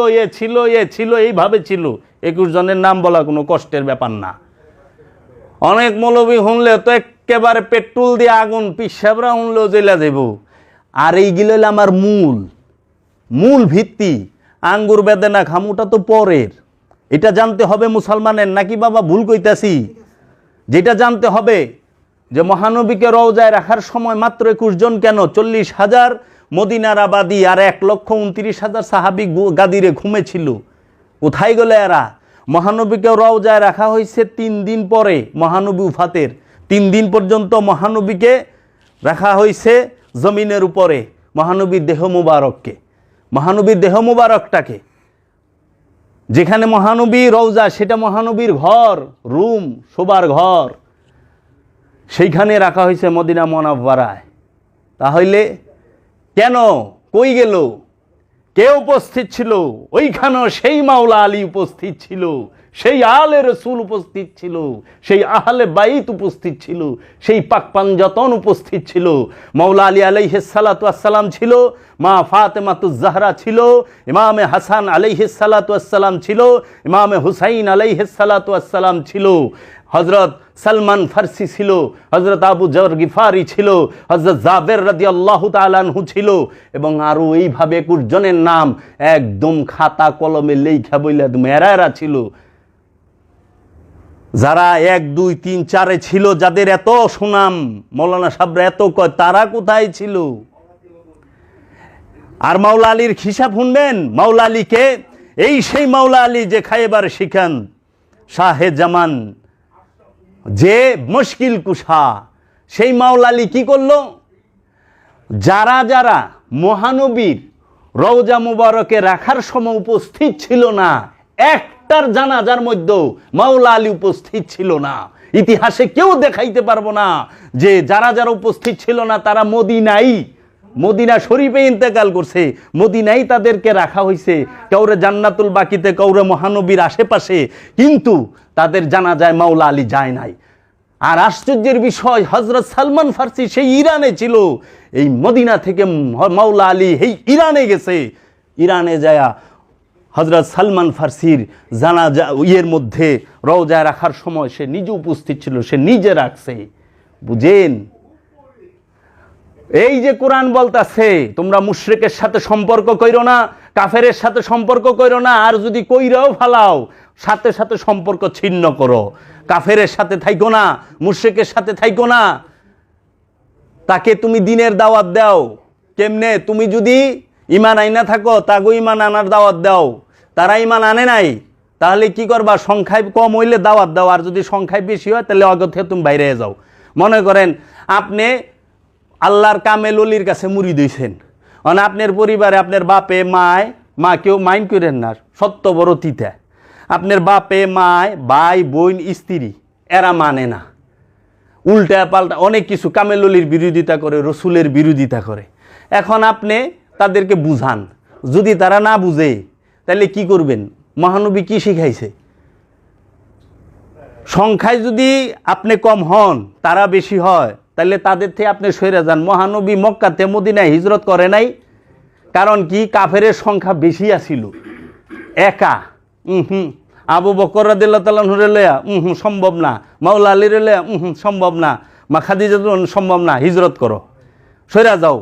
এইভাবে ছিল। 21 জনের নাম বলা কোনো কষ্টের ব্যাপার না। অনেক মৌলবী শুনলে তো একেবারে পেট্রোল দিয়ে আগুন, পিসাবরা শুনলেও জেলা যাব। আর এইগুলো হলো আমার মূল ভিত্তি। আঙ্গুর বেদনা খামুটা তো পরের, এটা জানতে হবে মুসলমানের, নাকি বাবা ভুল কইতাছি? যেটা জানতে হবে যে মহানবীকে রওজায় রাখার সময় মাত্র 21 জন কেন, 40,000 মদিনার আবাদি আর 1,29,000 সাহাবী গাদিরে ঘুমেছিল। কোথায় গেলে এরা? মহানবীকে রওজায় রাখা হয়েছে 3 দিন পরে মহানবী উফাতের। 3 দিন পর্যন্ত মহানবীকে রাখা হয়েছে জমিনের উপরে, মহানবীর দেহ মুবারককে, মহানবীর দেহ মুবারকটাকে। যেখানে মহানবী রওজা সেটা মহানবীর ঘর, রুম, শোবার ঘর, সেইখানে রাখা হয়েছে মদিনা মুনাওয়ারায়। তাহলে কেন, কই গেল, কে উপস্থিত ছিল? ওইখানেও সেই মাওলা আলী উপস্থিত ছিল, সেই আলে রসুল উপস্থিত ছিল, সেই আহলে বাইত উপস্থিত ছিল, সেই পাক পাঞ্জাতন উপস্থিত ছিল। মাওলা আলী আলাইহিস সালাতু ওয়াস সালাম ছিল, মা ফাতেমাতুজ জাহরা ছিল, ইমামে হাসান আলাইহিস সালাতু ওয়াস সালাম ছিল, ইমামে হুসাইন আলাইহিস সালাতু ওয়াস সালাম ছিল, হযরত সালমান ফার্সি ছিল, হযরত আবু যর গিফারি ছিল, হযরত জাবের রাদিয়াল্লাহু তাআলা আনহু ছিল, এবং আরও এইভাবে 21 জনের নাম একদম খাতা কলমে লেখা বইলা মেরারা ছিল। যারা 1, 2, 3, 4 ছিল, যাদের এত সুনাম, মৌলানা সাহেবরা এত কয়, তারা কোথায় ছিল? আর মাওলা আলীর হিসাব শুনবেন। মাওলা আলীকে, এই সেই মাওলা আলী যে খায়বার শিখান, শাহে জামান, যে মুশকিল কুশা, সেই মাওলা আলী কি করলো? যারা যারা মহানবীর রওজা মুবারকে রাখার সময় উপস্থিত ছিল না, একটার জানাজার মধ্যেও মাওলা আলী উপস্থিত ছিল না। ইতিহাসে কেউ দেখাইতে পারবো না যে যারা যারা উপস্থিত ছিল না তারা মদিনা শরীফে ইন্তেকাল করছে, মদিনাই তাদেরকে রাখা হয়েছে, কাউরে জান্নাতুল বাকিতে, কাউরে মহানবীর আশেপাশে, কিন্তু তাদের জানাজায় মাওলা আলী যায় নাই। আর আশ্চর্যের বিষয়, হযরত সালমান ফার্সি সেই ইরানে ছিল, এই মদিনা থেকে মাওলা আলী এই ইরানে গেছে। ইরানে যায়া হযরত সালমান ফার্সির জানাজা মধ্যে রওজায় রাখার সময় সে নিজে উপস্থিত ছিল, সে নিজে রাখছে। বুঝেন? এই যে কোরআন বলতাছে তোমরা মুশরিকের সাথে সম্পর্ক কইরো না, কাফেরের সাথে সম্পর্ক কইরো না, আর যদি কইরাও ফালাও সাথে সাথে সম্পর্ক ছিন্ন করো। কাফেরের সাথে থাইকো না, মুশরিকের সাথে থাইকো না। তাকে তুমি দিনের দাওয়াত দাও। কেমনে? তুমি যদি ঈমান আইনা থাকো, তাগো ঈমান আনার দাওয়াত দাও। তারা ঈমান আনে নাই, তাহলে কি করবা? সংখ্যায় কম হইলে দাওয়াত দাও, আর যদি সংখ্যায় বেশি হয় তাহলে অগত থেকে তুমি বাইরে যাও। মনে করেন আপনি আল্লাহর কামেল ওলির কাছে মুরিদ হইছেন, মানে আপনার পরিবারে আপনার বাপে মা কেউ মাইন্ড করেন না, সত্য বড় তিতা, আপনার বাপে মায় ভাই বোন স্ত্রী এরা মানে না, উল্টা পাল্টা অনেক কিছু কামেল ওলির বিরোধিতা করে, রসুলের বিরোধিতা করে। এখন আপনি তাদেরকে বুঝান, যদি তারা না বুঝে তাহলে কি করবেন? মহানবী কি শিখাইছে? সংখ্যায় যদি আপনি কম হন, তারা বেশি হয়, তাহলে তাদের থেকে আপনি সরে যান। মহানবী মক্কাতে মদিনায় হিজরত করে নাই, কারণ কি? কাফেরের সংখ্যা বেশি আছিল, একা। আবু বকর রাদিয়াল্লাহু তাআলা আনহু লয়া সম্ভব না, মাওলা আলীর লয়া সম্ভব না, মা খাদিজা সম্ভব না, হিজরত করো, সরে যাও।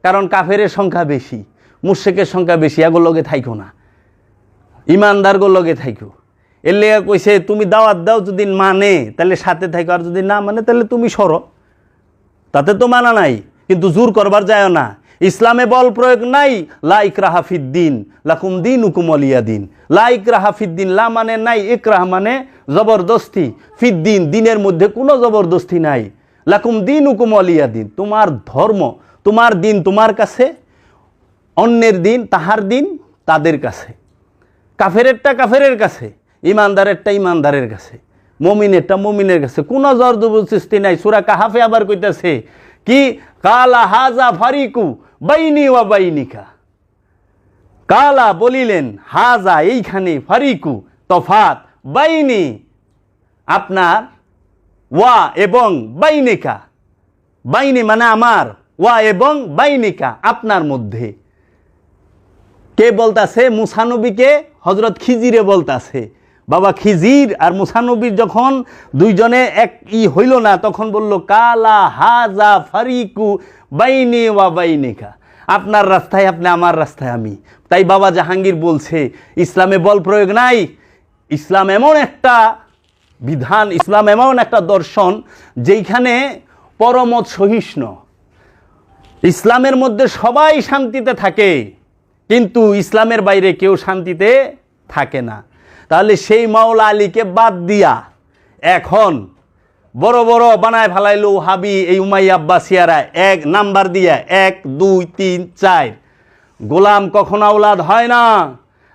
কারণ কাফেরের সংখ্যা বেশি, মুশরিকের সংখ্যা বেশি, এগুলো লগে থাইকো না, ইমানদারগুলো লগে থাইকো। এর লেগে কইছে তুমি দাওয়াত দাও, যদি মানে তাহলে সাথে থাইকো, আর যদি না মানে তাহলে তুমি সরো। তাতে তো মানা নাই, কিন্তু জোর করবার যায় না। ইসলামে বল প্রয়োগ নাই। লা ইকরাহা ফিদ্দিন লাকুম দীনুকুম ওয়ালিয়া দিন। লা ইকরাহা ফিদ্দিন, লা মানে নাই, ইকরাহ মানে জবরদস্তি, ফিদ্দিন দিনের মধ্যে কোনো জবরদস্তি নাই। লাকুম দীনুকুম ওয়ালিয়া দিন, তোমার ধর্ম, তোমার দিন তোমার কাছে, অন্যের দিন তাহার দিন তাদের কাছে, কাফেরেরটা কাফেরের কাছে, ইমানদারেরটা ইমানদারের কাছে, মুমিনেরটা মুমিনের কাছে, কোনো জবরদস্তি নাই। সূরা কাহাফে আবার কইতাছে কি? কালা হাজা ফারিকু বাইনি ওয়া বাইনিকা। কালা বলিলেন, হাজা এইখানে, ফারিকু তফাত, বাইনি আপনার, ওয়া এবং বাইনিকা, বাইনি মানে আমার, ওয়া এবং বাইনিকা আপনার মধ্যে। কে বলতাছে? মুসা নবীকে হযরত খিজিরে বলতাছে, বাবা খিজির আর মুসা নবীর যখন দুইজনে এক হইল না, তখন বলল কালা হাজা ফারিকু বাইনি ওয়া বাইনিকা, আপনার রাস্তায় আপনি, আমার রাস্তায় আমি। তাই বাবা জাহাঙ্গীর বলছে ইসলামে বল প্রয়োগ নাই। ইসলাম এমন একটা বিধান, ইসলাম এমন একটা দর্শন যেইখানে পরমত সহিষ্ণু। ইসলামের মধ্যে সবাই শান্তিতে থাকে, কিন্তু ইসলামের বাইরে কেউ শান্তিতে থাকে না। তাহলে সেই মাওলা আলীকে বাদ দিয়া এখন বড় বড় বানায় ফেলাইলো হাবি এই উমাইয়া আব্বাসিয়ারা, এক নাম্বার দিয়া 1 2 3 4। গোলাম কখনো আওলাদ হয় না,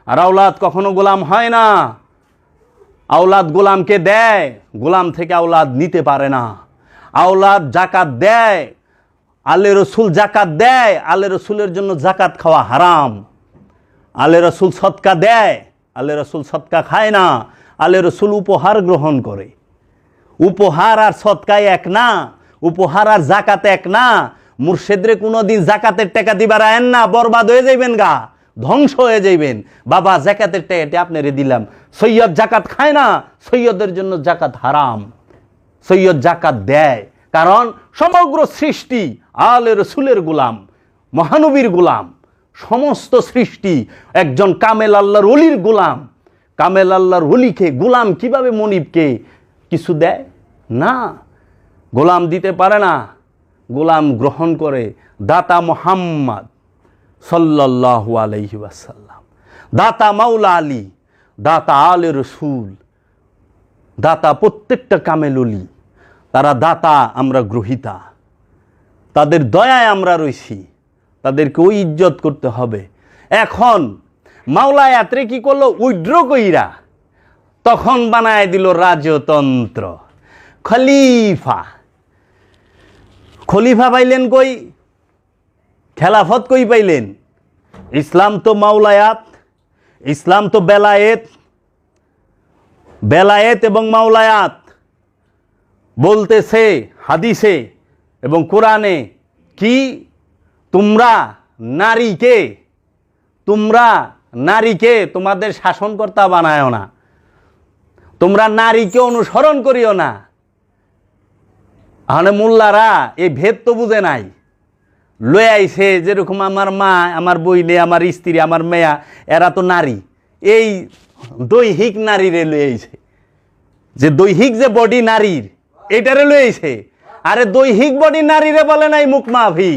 আর আওলাদ কখনো গোলাম হয় না। আওলাদ গোলামকে দেয়, গোলাম থেকে আওলাদ নিতে পারে না। আওলাদ জাকাত দেয়, আলে রসুল জাকাত দেয়, আলে রসুলের জন্য জাকাত খাওয়া হারাম। আলে রসুল সদকা দেয়, আলে রসুল সদকা খায় না। আলে রসুল উপহার গ্রহণ করে। উপহার আর সদকায় এক না, উপহার আর জাকাত এক না। মুর্শেদরে কোনোদিন জাকাতের টাকা দিবার আয়েন না, বরবাদ হয়ে যাইবেন গা, ধ্বংস হয়ে যাইবেন। বাবা জাকাতের টাকাটি আপনারে দিলাম। সৈয়দ জাকাত খায় না, সৈয়দের জন্য জাকাত হারাম। সৈয়দ জাকাত দেয়, কারণ সমগ্র সৃষ্টি আলে রসুলের গোলাম, মহানবীর গোলাম। সমস্ত সৃষ্টি একজন কামেল আল্লাহর ওলির গোলাম। কামেল আল্লাহর ওলিকে গোলাম কিভাবে মনিবকে কিছু দেয় না, গোলাম দিতে পারে না। গোলাম গ্রহণ করে দাতা মুহাম্মদ সাল্লাল্লাহু আলাইহি ওয়াসাল্লাম, দাতা মাওলা আলী, দাতা আলে রসুল, দাতা প্রত্যেকটা কামেল ওলি। তারা দাতা, আমরা গ্রহিতা। তাদের দয়ায় আমরা রইছি, তাদেরকে ওই ইজ্জত করতে হবে। এখন মাওলা ইয়াত্রে কি করলো, উইড্র কইরা তখন বানায় দিল রাজতন্ত্র। খলিফা, খলিফা পাইলেন কই, খেলাফত কই পাইলেন? ইসলাম তো মাওলায়াত, ইসলাম তো বেলায়েত। বেলায়েত এবং মাওলায়াত বলতেছে হাদিসে এবং কোরআনে কি, তোমরা নারীকে তোমাদের শাসনকর্তা বানায়ও না, তোমরা নারীকে অনুসরণ করিও না। আহলে মোল্লারা এই ভেদ তো বুঝে নাই, লয়ে আইছে যেরকম আমার মা, আমার বইলে, আমার স্ত্রী, আমার মেয়া, এরা তো নারী। এই দৈহিক নারীরে লয়ে আইছে, যে দৈহিক যে বডি নারীর, এটারে লয়ে আইছে। আরে দৈহিক বডি নারীরে বলে নাই মুখ মাফি।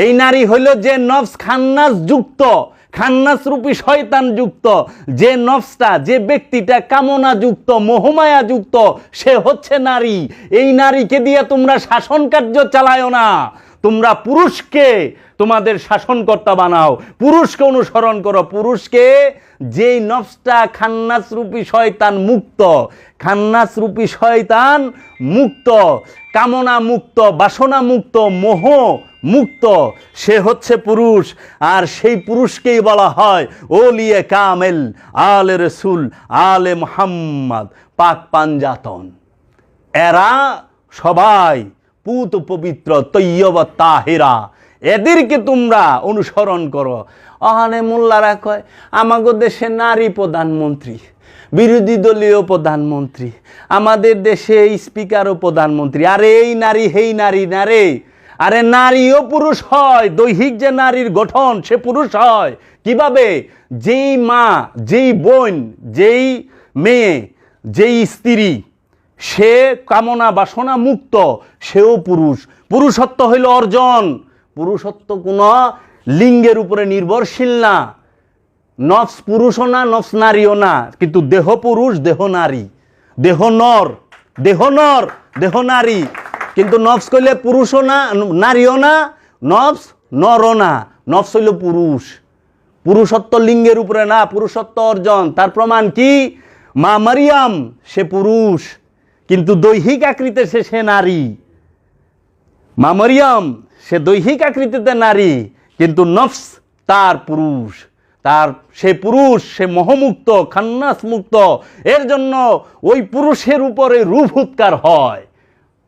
এই নারী হইল যে নফস খান্নাস যুক্ত, খান্নাস রূপী শয়তান যুক্ত, যে নফসটা, যে ব্যক্তিটা কামনা যুক্ত, মোহমায়া যুক্ত, সে হচ্ছে নারী। এই নারীকে দিয়ে তোমরা শাসন কার্য চালায়ও না। তোমরা পুরুষকে তোমাদের শাসনকর্তা বানাও, পুরুষকে অনুসরণ করো। পুরুষকে, যেই নফসটা খান্নাস রূপী শয়তান মুক্ত, খান্নাস রূপী শয়তান মুক্ত, কামনা মুক্ত, বাসনা মুক্ত, মোহ মুক্ত, সে হচ্ছে পুরুষ। আর সেই পুরুষকেই বলা হয় ওলিয়ে কামেল, আলে রসুল, আলে মুহাম্মদ, পাক পাঞ্জাতন। এরা সবাই পুত পবিত্র, তৈয়ব তাহেরা। এদেরকে তোমরা অনুসরণ করো। আহলে মোল্লারা কয় আমাগো দেশে নারী প্রধানমন্ত্রী, বিরোধী দলীয় প্রধানমন্ত্রী, আমাদের দেশে স্পিকারও প্রধানমন্ত্রী। আরে এই নারী হেই নারী না রে। আরে নারীও পুরুষ হয়, দৈহিক যে নারীর গঠন সে পুরুষ হয়। কিভাবে? যেই মা, যেই বোন, যেই মেয়ে, যেই স্ত্রী, সে কামনা বাসনা মুক্ত, সেও পুরুষ। পুরুষত্ব হইল অর্জন। পুরুষত্ব কোনো লিঙ্গের উপরে নির্ভরশীল না। নফস পুরুষও না, নফস নারীও না, কিন্তু দেহ পুরুষ, দেহ নারী। দেহ নর, দেহ নারী। কিন্তু নফস কইলে পুরুষও না, নারীও না, নফস নরও না। নফস হইল পুরুষ। পুরুষত্ব লিঙ্গের উপরে না, পুরুষত্ব অর্জন। তার প্রমাণ কি? মা মারিয়াম সে পুরুষ, কিন্তু দৈহিক আকৃতিতে সে নারী। মা মারিয়াম সে দৈহিক আকৃতিতে নারী, কিন্তু নফস তার পুরুষ। সে পুরুষ, সে মোহমুক্ত, খান্নাস মুক্ত। এর জন্য ওই পুরুষের উপরে রূপ উৎকার হয়।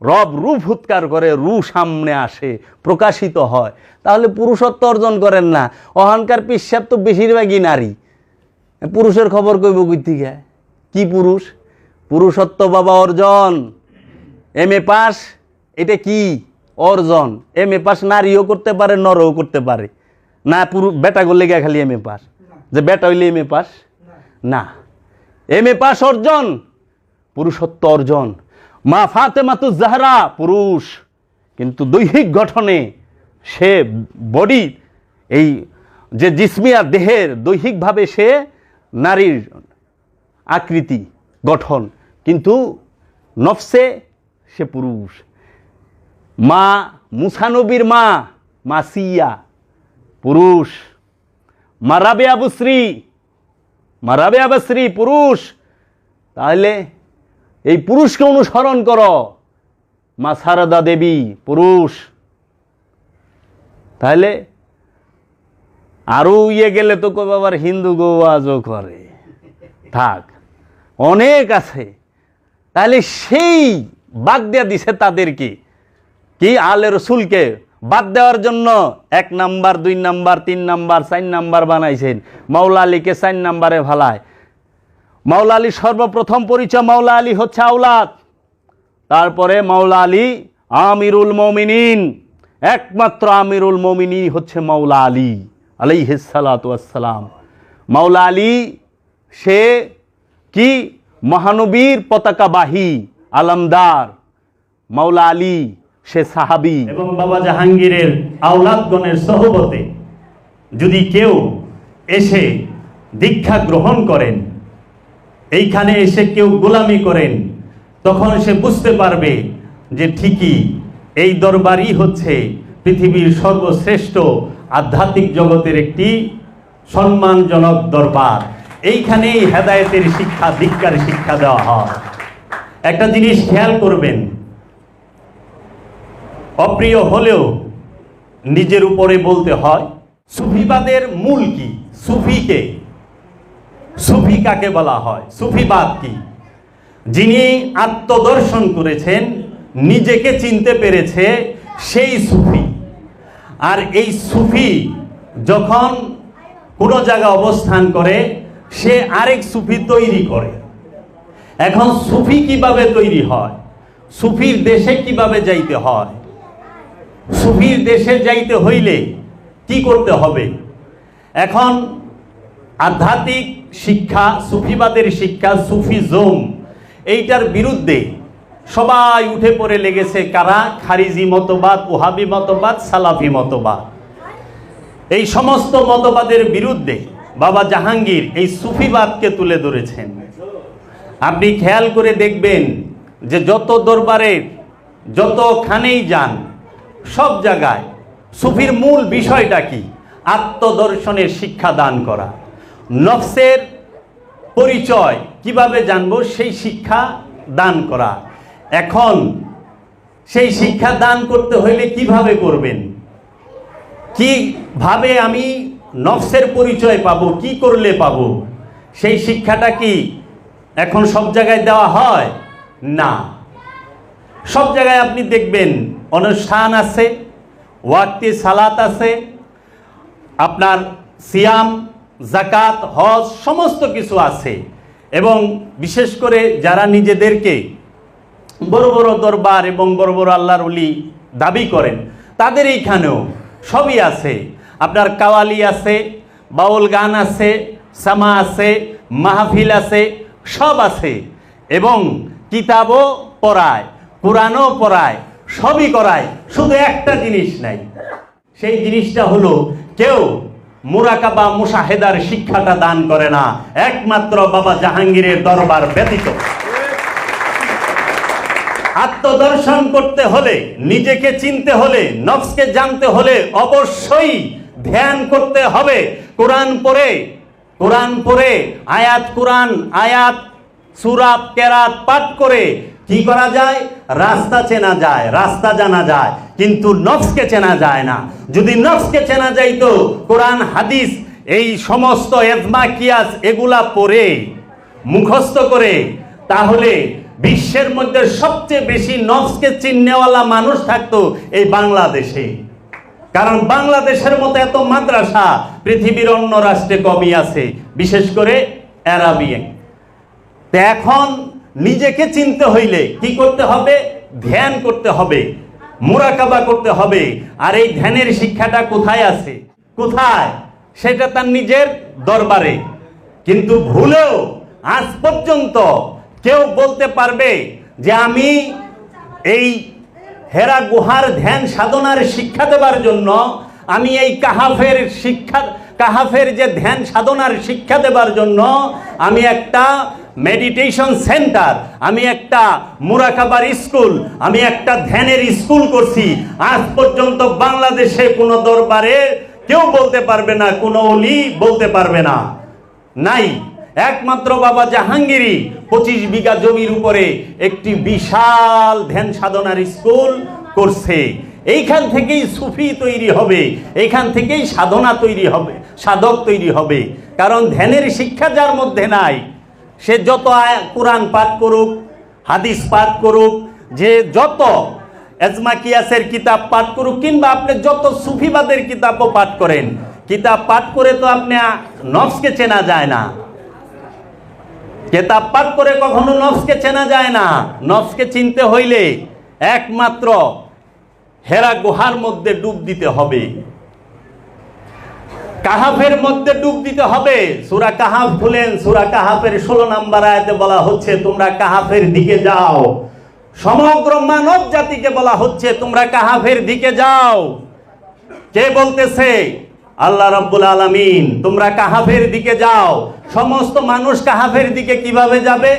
রব রূপ উৎকার করে, রূপ সামনে আসে, প্রকাশিত হয়। তাহলে পুরুষত্ব অর্জন করেন না। অহংকার পিসাব তো বেশিরভাগই নারী। পুরুষের খবর কইব কই থেকে? কি পুরুষ? পুরুষত্ব বাবা অর্জন। MA পাস এটা কি অর্জন? MA পাস নারীও করতে পারে, নরও করতে পারে না। বেটা করলে গিয়ে খালি MA পাস, যে বেটা হইলে MA পাস না। MA পাস অর্জন, পুরুষত্ব অর্জন। মা ফাতেমাতুজ জাহরা পুরুষ, কিন্তু দৈহিক গঠনে সে বডি, এই যে জিসমিয়া দেহের দৈহিকভাবে সে নারীর আকৃতি গঠন, কিন্তু নফসে সে পুরুষ। মা মুসা নবীর মা মাসিয়া পুরুষ। মা রাবেয়া বসরি পুরুষ। তাহলে এই পুরুষকে অনুসরণ করো। মা সারদা দেবী পুরুষ। তাহলে আরো গেলে তো কবে আবার হিন্দু গোয়াজও করে, থাক, অনেক আছে। তাহলে সেই বাদ দেয়া দিছে তাদেরকে, কি আলে রসুলকে বাদ দেওয়ার জন্য 1 নাম্বার 2 নাম্বার 3 নাম্বার 4 নাম্বার বানাইছেন। মাওলা আলীকে 4 নাম্বারে ভালায়। মাওলা আলী সর্বপ্রথম পরিচয়, মাওলা আলী হচ্ছে আওলাদ। তারপরে মাওলা আলী আমিরুল মুমিনিন, একমাত্র আমিরুল মুমিনিন হচ্ছে মাওলা আলী আলাইহিস সালাতু ওয়াস সালাম। মাওলা আলী সে কি মহানবীর পতাকাবাহী আলমদার। মাওলা আলী সে সাহাবী। এবং বাবা জাহাঙ্গীরের আওলাদগণের সহবতে যদি কেউ এসে দীক্ষা গ্রহণ করেন, এইখানে এসে কেউ গোলামি করেন, তখন সে বুঝতে পারবে যে ঠিকই এই দরবারই হচ্ছে পৃথিবীর সর্বশ্রেষ্ঠ আধ্যাত্মিক জগতের একটি সম্মানজনক দরবার। এইখানেই হেদায়েতের শিক্ষা, দীক্ষার শিক্ষা দেওয়া হয়। একটা জিনিস খেয়াল করবেন, অপ্রিয় হলেও নিজের উপরে বলতে হয়, সুফিবাদের মূল কি? সুফিকে, সুফি কাকে বলা হয়? সুফিবাদ কি? যিনি আত্মদর্শন করেছেন, নিজেকে চিনতে পেরেছে, সেই সুফি। আর এই সুফি যখন কোনো জায়গায় অবস্থান করে, সে আরেক সুফি তৈরি করে। এখন সুফি কিভাবে তৈরি হয়? সুফির দেশে কিভাবে যাইতে হয়? সুফির দেশে যাইতে হইলে কি করতে হবে? এখন আধ্যাত্মিক শিক্ষা, সুফিবাদের শিক্ষা, সুফিজম, এইটার বিরুদ্ধে সবাই উঠে পড়ে লেগেছে। কারা? খারিজি মতবাদ, ওহাবি মতবাদ, সালাফি মতবাদ। এই সমস্ত মতবাদের বিরুদ্ধে বাবা জাহাঙ্গীর এই সুফিবাদকে তুলে ধরেছেন। আপনি খেয়াল করে দেখবেন যে যত দরবারে, যতখানেই যান, সব জায়গায় সুফির মূল বিষয়টা কি? আত্মদর্শনের শিক্ষা দান করা। নফসের পরিচয় কিভাবে জানবো, সেই শিক্ষা দান করা। এখন সেই শিক্ষা দান করতে হইলে কিভাবে করবেন? কিভাবে আমি নফসের পরিচয় পাবো, কি করলে পাবো? সেই শিক্ষাটা কি এখন সব জায়গায় দেওয়া হয়? না। সব জায়গায় আপনি দেখবেন অনুষ্ঠান আছে, ওয়াক্তি সালাত আছে, আপনার সিয়াম, জাকাত, হজ, সমস্ত কিছু আছে। এবং বিশেষ করে যারা নিজেদেরকে বড় বড় দরবার এবং বড় বড় আল্লাহর ওলি দাবি করেন, তাদের এইখানেও সবই আছে। আপনার কাওয়ালি আছে, বাউল গান আছে, সামা আছে, মাহফিল আছে, সব আছে। এবং কিতাবও পড়ায়, কোরআনও পড়ায়, সবই করায়। শুধু একটা জিনিস নাই, সেই জিনিসটা হলো কেউ মুরাকাবা, মুশাহেদার শিক্ষাটা দান করে না, একমাত্র বাবা জাহাঙ্গীরের দরবার ব্যতীত। আত্মদর্শন করতে হলে, নিজেকে চিনতে হলে, নফসকে জানতে হলে অবশ্যই ধ্যান করতে হবে। কোরআন পড়ে আয়াত, কোরআন আয়াত, সূরা কেরাত পাঠ করে কি করা যায়? রাস্তা চেনা যায়, রাস্তা জানা যায়, কিন্তু নফসকে চেনা যায় না। যদি নফসকে চেনা যাইতো, কোরআন হাদিস এই সমস্ত এজমা কিয়াস এগুলা পড়ে মুখস্থ করে, তাহলে বিশ্বের মধ্যে সবচেয়ে বেশি নফসকে চিহ্নেওয়ালা মানুষ থাকতো এই বাংলাদেশে। কারণ বাংলাদেশের মতো এত মাদ্রাসা পৃথিবীর অন্য রাষ্ট্রে কমই আছে, বিশেষ করে আরাবিয়ান। তো এখন নিজেকে চিনতে হইলে কি করতে হবে? ধ্যান করতে হবে, মুরাকাবা করতে হবে। আর এই ধ্যানের শিক্ষাটা কোথায় আছে? কোথায়? সেটা তার নিজের দরবারে। কিন্তু ভুলেও আজ পর্যন্ত কেউ বলতে পারবে যে আমি এই হেরা গুহার ধ্যান সাধনার শিক্ষা দেবার জন্য, আমি এই কাহাফের যে ধ্যান সাধনার শিক্ষা দেবার জন্য আমি একটা মেডিটেশন সেন্টার, আমি একটা মুরাকাবার স্কুল, আমি একটা ধ্যানের স্কুল করছি, আজ পর্যন্ত বাংলাদেশে কোনো দরবারে কেউ বলতে পারবে না, কোনো ওলি বলতে পারবে না। নাই। একমাত্র বাবা জাহাঙ্গীরই 25 বিঘা জমির উপরে একটি বিশাল ধ্যান সাধনার স্কুল করছে। এইখান থেকেই সুফি তৈরি হবে, এইখান থেকেই সাধনা তৈরি হবে, সাধক তৈরি হবে। কারণ ধ্যানের শিক্ষা যার মধ্যে নাই, সে যত কোরআন পাঠ করুক, হাদিস পাঠ করুক, যে যত এজমা কিয়াসের কিতাব পাঠ করুক, কিংবা আপনি যত সুফিবাদের কিতাবও পাঠ করেন, কিতাব পাঠ করে তো আপনি নফসকে চেনা যায় না। কিতাব পাঠ করে কখনো নফসকে চেনা যায় না। নফসকে চিনতে হইলে একমাত্র হেরা গুহার মধ্যে ডুব দিতে হবে, কাহাফের মধ্যে ডুব দিতে হবে। সূরা কাহাফ খুলেন, সূরা কাহাফের 16 নম্বর আয়াতে বলা হচ্ছে তোমরা কাহাফের দিকে যাও। সমগ্র মানব জাতিকে বলা হচ্ছে তোমরা কাহাফের দিকে যাও। কে বলতেছে? আল্লাহ রাব্বুল আলামিন। তোমরা কাহাফের দিকে যাও। সমস্ত মানুষ কাহাফের দিকে কিভাবে যাবে?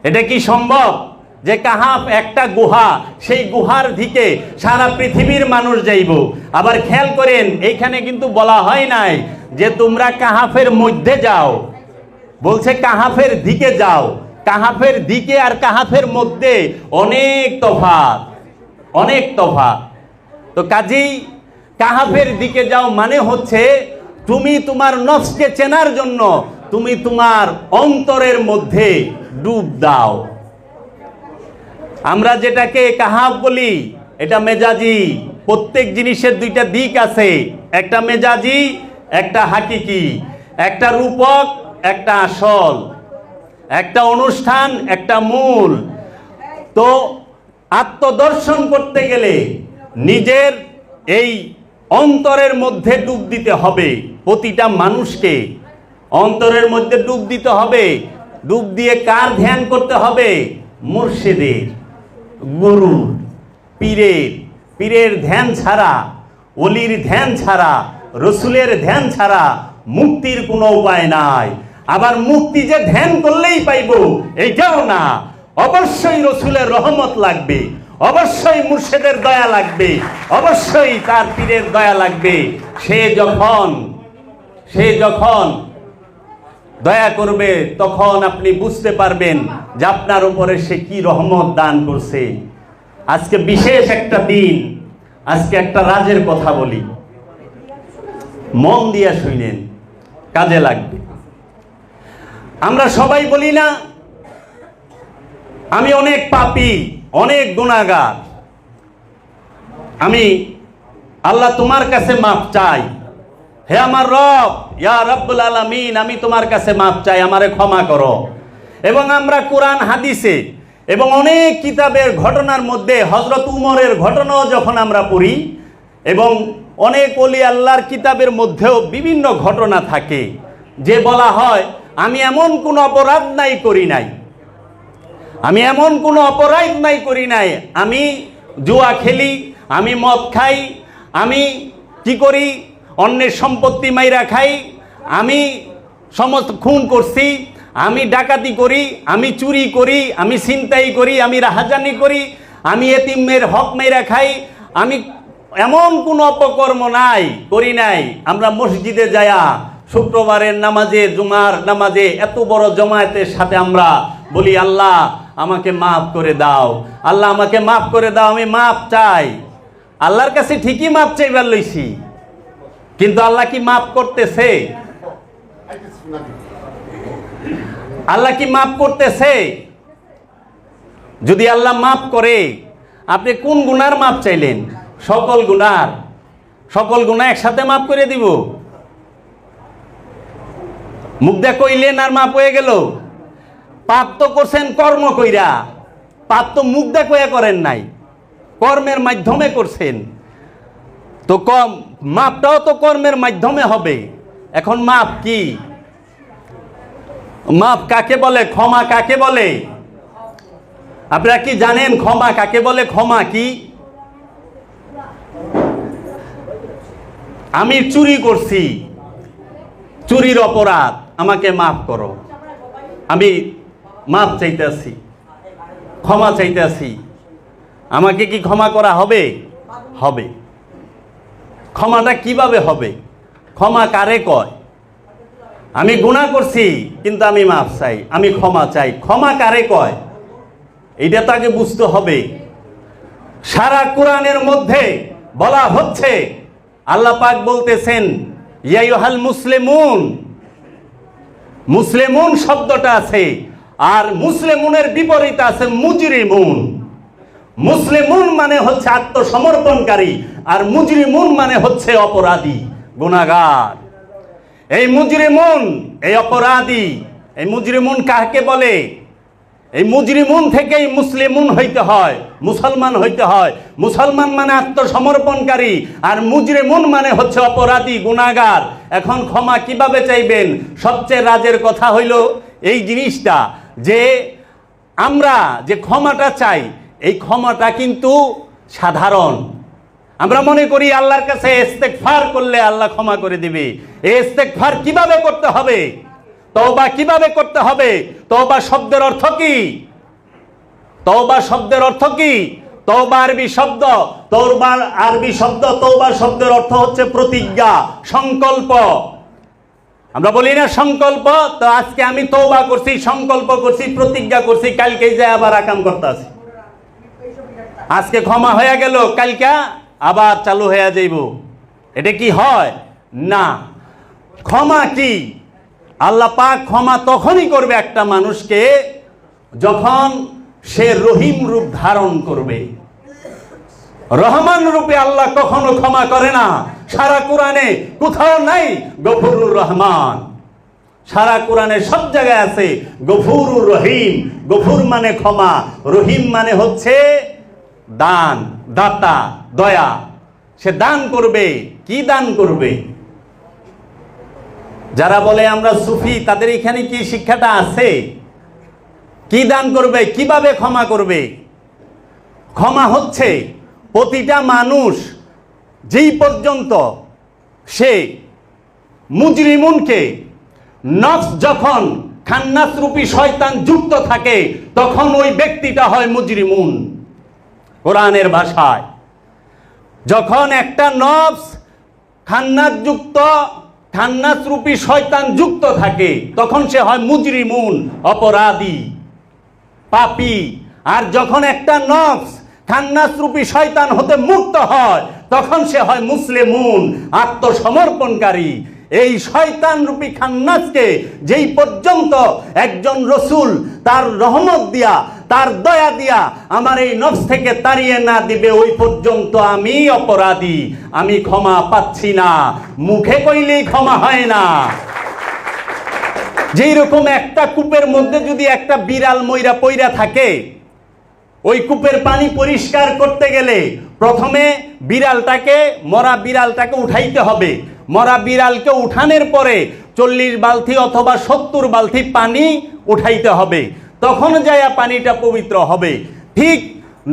এটা কি সম্ভব যে কাহাফ একটা গুহা, সেই গুহার দিকে সারা পৃথিবীর মানুষ যাইব? আবার খেয়াল করেন, এইখানে কিন্তু বলা হয় নাই যে তোমরা কাহাফের মধ্যে যাও, বলছে কাহাফের দিকে যাও। কাহাফের দিকে আর কাহাফের মধ্যে অনেক তফাৎ, অনেক তফাৎ। তো কাজেই কাহাফের দিকে যাও মানে হচ্ছে তুমি তোমার নফসকে চেনার জন্য তুমি তোমার অন্তরের মধ্যে ডুব দাও। আমরা যেটাকে কাহাফ বলি, এটা মেজাজি। প্রত্যেক জিনিসের দুইটা দিক আছে, একটা মেজাজি, একটা হাকিকি, একটা রূপক, একটা আসল, একটা অনুষ্ঠান, একটা মূল। তো আত্মদর্শন করতে গেলে নিজের এই অন্তরের মধ্যে ডুব দিতে হবে। প্রতিটা মানুষকে অন্তরের মধ্যে ডুব দিতে হবে। ডুব দিয়ে কার ধ্যান করতে হবে? মুর্শিদের, গুরুর, পীরের ধ্যান ছাড়া, ওলির ধ্যান ছাড়া, রসুলের ধ্যান ছাড়া মুক্তির কোনো উপায় নাই। আবার মুক্তি যে ধ্যান করলেই পাইব এইটাও না, অবশ্যই রসুলের রহমত লাগবে, অবশ্যই মুর্শিদের দয়া লাগবে, অবশ্যই তার পীরের দয়া লাগবে। সে যখন দয়া করবে তখন আপনি বুঝতে পারবেন যে আপনার উপরে সে কি রহমত দান করছে। আজকে বিশেষ একটা দিন, আজকে একটা রাজের কথা বলি, মন দিয়া শুনেন, কাজে লাগবে। আমরা সবাই বলি না আমি অনেক পাপী, অনেক গুনাহগার, আমি আল্লাহ তোমার কাছে মাফ চাই, হে আমার রব, ইয়া রব্বুল আলামিন, আমি তোমার কাছে মাফ চাই, আমারে ক্ষমা করো। এবং আমরা কোরআন হাদিসে এবং অনেক কিতাবের ঘটনার মধ্যে হযরত উমরের ঘটনাও যখন আমরা পড়ি, এবং অনেক ওলি আল্লাহর কিতাবের মধ্যেও বিভিন্ন ঘটনা থাকে যে বলা হয় আমি এমন কোন অপরাধ নাই করি নাই, আমি এমন কোনো অপরাধ নাই করি নাই, আমি জুয়া খেলি, আমি মদ খাই, আমি কি করি অন্যের সম্পত্তি মাইরা খাই, আমি সমস্ত খুন করছি, আমি ডাকাতি করি, আমি চুরি করি, আমি ছিনতাই করি, আমি রাহাজানি করি, আমি এতিমের হক মাইরা খাই, আমি এমন কোনো অপকর্ম নাই করি নাই। আমরা মসজিদে যায়া শুক্রবারের নামাজে, জুমার নামাজে এত বড় জমায়েতের সাথে আমরা বলি আল্লাহ আমাকে মাফ করে দাও, আল্লাহ আমাকে মাফ করে দাও, আমি মাফ চাই। আল্লাহর কাছে ঠিকই মাফ চাইবার লইছি, কিন্তু আল্লাহ কি মাফ করতেছে? আল্লাহ কি মাফ করতেছে? যদি আল্লাহ মাফ করে, আপনি কোন গুনার মাফ চাইলেন? সকল গুনার, সকল গুনাহ একসাথে মাফ করে দিব? মুখ দিয়ে কইলেন আর মাফ হয়ে গেল? পাপ তো করছেন কর্ম কইরা, পাপ তো মুখ দা কইয়া করেন নাই, কর্মের মাধ্যমে করছেন। তো মাপটাও তো কর্মের মাধ্যমে হবে। এখন মাপ কি? মাপ কাকে বলে? ক্ষমা কাকে বলে? আপনারা কি জানেন ক্ষমা কাকে বলে? ক্ষমা কি? আমি চুরি করছি, চুরির অপরাধ, আমাকে মাফ করো, আমি মাফ চাইতেছি, ক্ষমা চাইতেছি, আমাকে কি ক্ষমা করা হবে? হবে। ক্ষমাটা কিভাবে হবে? ক্ষমা কারে কয়? আমি গুনাহ করছি কিন্তু আমি মাফ চাই, আমি ক্ষমা চাই, ক্ষমা কারে কয়? এইটা তাকে বুঝতে হবে। সারা কোরআনের মধ্যে বলা হচ্ছে, আল্লাহ পাক বলতেছেন ইয়া আইয়ুহাল মুসলিমুন, মুসলিমুন শব্দটা আছে, আর মুসলিমুনের বিপরীত আছে মুজরিমুন। মুসলিমুন মানে হচ্ছে আত্মসমর্পণকারী, আর মুজরিমুন মানে হচ্ছে অপরাধী, গুনাহগার। এই মুজরিমুন, এই অপরাধী, এই মুজরিমুন কাকে বলে? এই মুজরিমুন থেকেই মুসলিমুন হইতে হয়, মুসলমান হইতে হয়। মুসলমান মানে আত্মসমর্পণকারী, আর মুজরিমুন মানে হচ্ছে অপরাধী, গুনাহগার। এখন ক্ষমা কিভাবে চাইবেন? সবচেয়ে রাজের কথা হইল এই জিনিসটা, যে আমরা যে ক্ষমাটা চাই, এই ক্ষমাটা কিন্তু সাধারণ। আমরা মনে করি আল্লাহর কাছে ইস্তেগফার করলে আল্লাহ ক্ষমা করে দিবে। এই ইস্তেগফার কিভাবে করতে হবে? তওবা কিভাবে করতে হবে? তওবা শব্দের অর্থ কি? তওবা শব্দের অর্থ কি? তওবা আরবি শব্দ, তওবা শব্দের অর্থ হচ্ছে প্রতিজ্ঞা, সংকল্প। আমরা বলি না সংকল্প? তো আজকে আমি তওবা করছি, সংকল্প করছি, প্রতিজ্ঞা করছি, কালকে যাই আবার আকাম করতেছি। আজকে ক্ষমা হয়ে গেল, কালকে আবার চালু হয়ে যাইব। এটা কি হয়? না। ক্ষমা কি? আল্লাহ পাক ক্ষমা তখনই করবে একটা মানুষকে যখন সে রহিম রূপ ধারণ করবে। রহমান রূপে আল্লাহ কখনো ক্ষমা করে না। সারা কোরআনে কোথাও নাই গফুরুর রহমান, সারা কোরআনে সব জায়গায় আছে গফুরুর রহিম। গফুর মানে ক্ষমা, রহিম মানে হচ্ছে দান, দাতা, দয়া। সে দান করবে। কি দান করবে? যারা বলে আমরা সুফি, তাদের এখানে কি শিক্ষাটা আছে? কি দান করবে? কিভাবে ক্ষমা করবে? ক্ষমা হচ্ছে প্রতিটা মানুষ যেই পর্যন্ত সে মুজরিমুনকে, নফস যখন খান্নাস রূপী শয়তান যুক্ত থাকে, তখন ওই ব্যক্তিটা হয় মুজরিমুন। কোরআনের ভাষায় যখন একটা নফস খান্নাস রূপী শয়তান যুক্ত থাকে, তখন সে হয় মুজরিমুন, অপরাধী, পাপী। আর যখন একটা নফস খান্নাস রূপী শয়তান হতে মুক্ত হয়, তখন সে হয় মুসলিমুন, আত্মসমর্পণকারী। এই শয়তান রূপী খান্নাসকে যেই পর্যন্ত একজন রসুল তার রহমত দিয়া, তার দয়া দিয়া আমার এই নফস থেকে তাড়িয়ে না দিবে, ওই পর্যন্ত আমি অপরাধী, আমি ক্ষমা পাচ্ছি না। মুখে কইলেই ক্ষমা হয় না। যেই রকম একটা কূপের মধ্যে যদি একটা বিড়াল মইরা পইরা থাকে, ওই কূপের পানি পরিষ্কার করতে গেলে প্রথমে মরা বিড়ালটাকে উঠাইতে হবে। মরা বিড়ালকে উঠানোর পরে 40 বালতি অথবা 70 বালতি পানি উঠাইতে হবে, তখন যায়া পানিটা পবিত্র হবে। ঠিক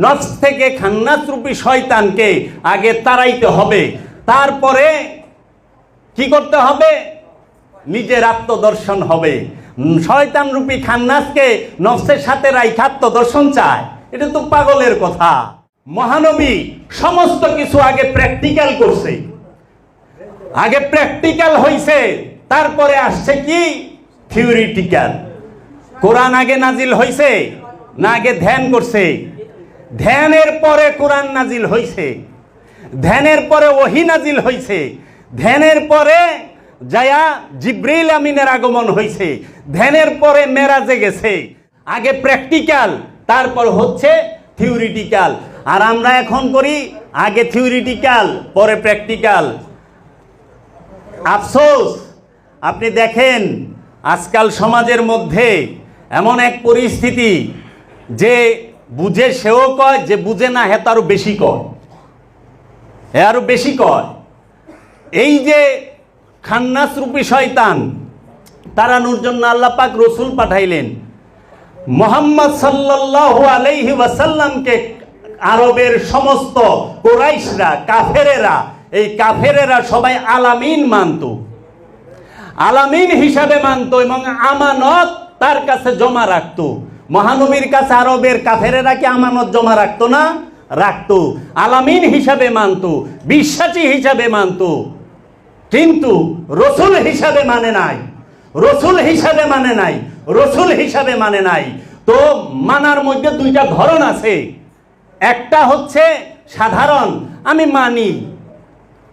নফস থেকে খান্নাস রূপী শয়তানকে আগে তাড়াইতে হবে, তারপরে কি করতে হবে? নিজের আত্মদর্শন হবে। শয়তান রূপী খান্নাসকে নফসের সাথে রাইখা আত্মদর্শন চায়, এটা তো পাগলের কথা। মহানবী সমস্ত কিছু আগে প্র্যাকটিক্যাল করছে, আগে প্র্যাকটিক্যাল হইছে, তারপরে আসছে কি থিওরিটিক্যাল। কোরআন আগে নাজিল হইছে না আগে ধ্যান করছে? ধ্যানের পরে কোরআন নাজিল হইছে, ধ্যানের পরে ওহী নাজিল হইছে, ধ্যানের পরে যায়া জিব্রাইল আমিনের আগমন হইছে, ধ্যানের পরে মেরাজে গেছে। আগে প্র্যাকটিক্যাল, তারপর হচ্ছে থিওরিটিক্যাল। আর আমরা এখন করি আগে থিওরিটিক্যাল পরে প্র্যাকটিক্যাল। আফসোস, আপনি দেখেন আজকাল সমাজের মধ্যে এমন এক পরিস্থিতি যে বুঝে সেও কয়, যে বুঝে না হে তারও বেশি কয়, এ আরো বেশি কয়। এই যে খান্নাস রূপী শয়তান তাড়ানোর জন্য আল্লাহ পাক রসুল পাঠাইলেন। মুহাম্মদ সাল্লাল্লাহু আলাইহি ওয়াসাল্লামকে আরবের সমস্ত কুরাইশরা, কাফেরেরা, এই কাফেরেরা সবাই আলামিন মানত, আলামিন হিসাবে মানত এবং আমানত তার কাছে জমা রাখত। মহানবীর কাছে আরবের কাফেরেরা কি আমানত জমা রাখতো না? রাখতো। আলামিন হিসাবে মানত, বিশ্বাসী হিসাবে মানত, কিন্তু রসুল হিসাবে মানে নাই, রসুল হিসাবে মানে নাই, রসুল হিসাবে মানে নাই। তো মানার মধ্যে দুইটা ধরন আছে। একটা হচ্ছে সাধারণ, আমি মানি,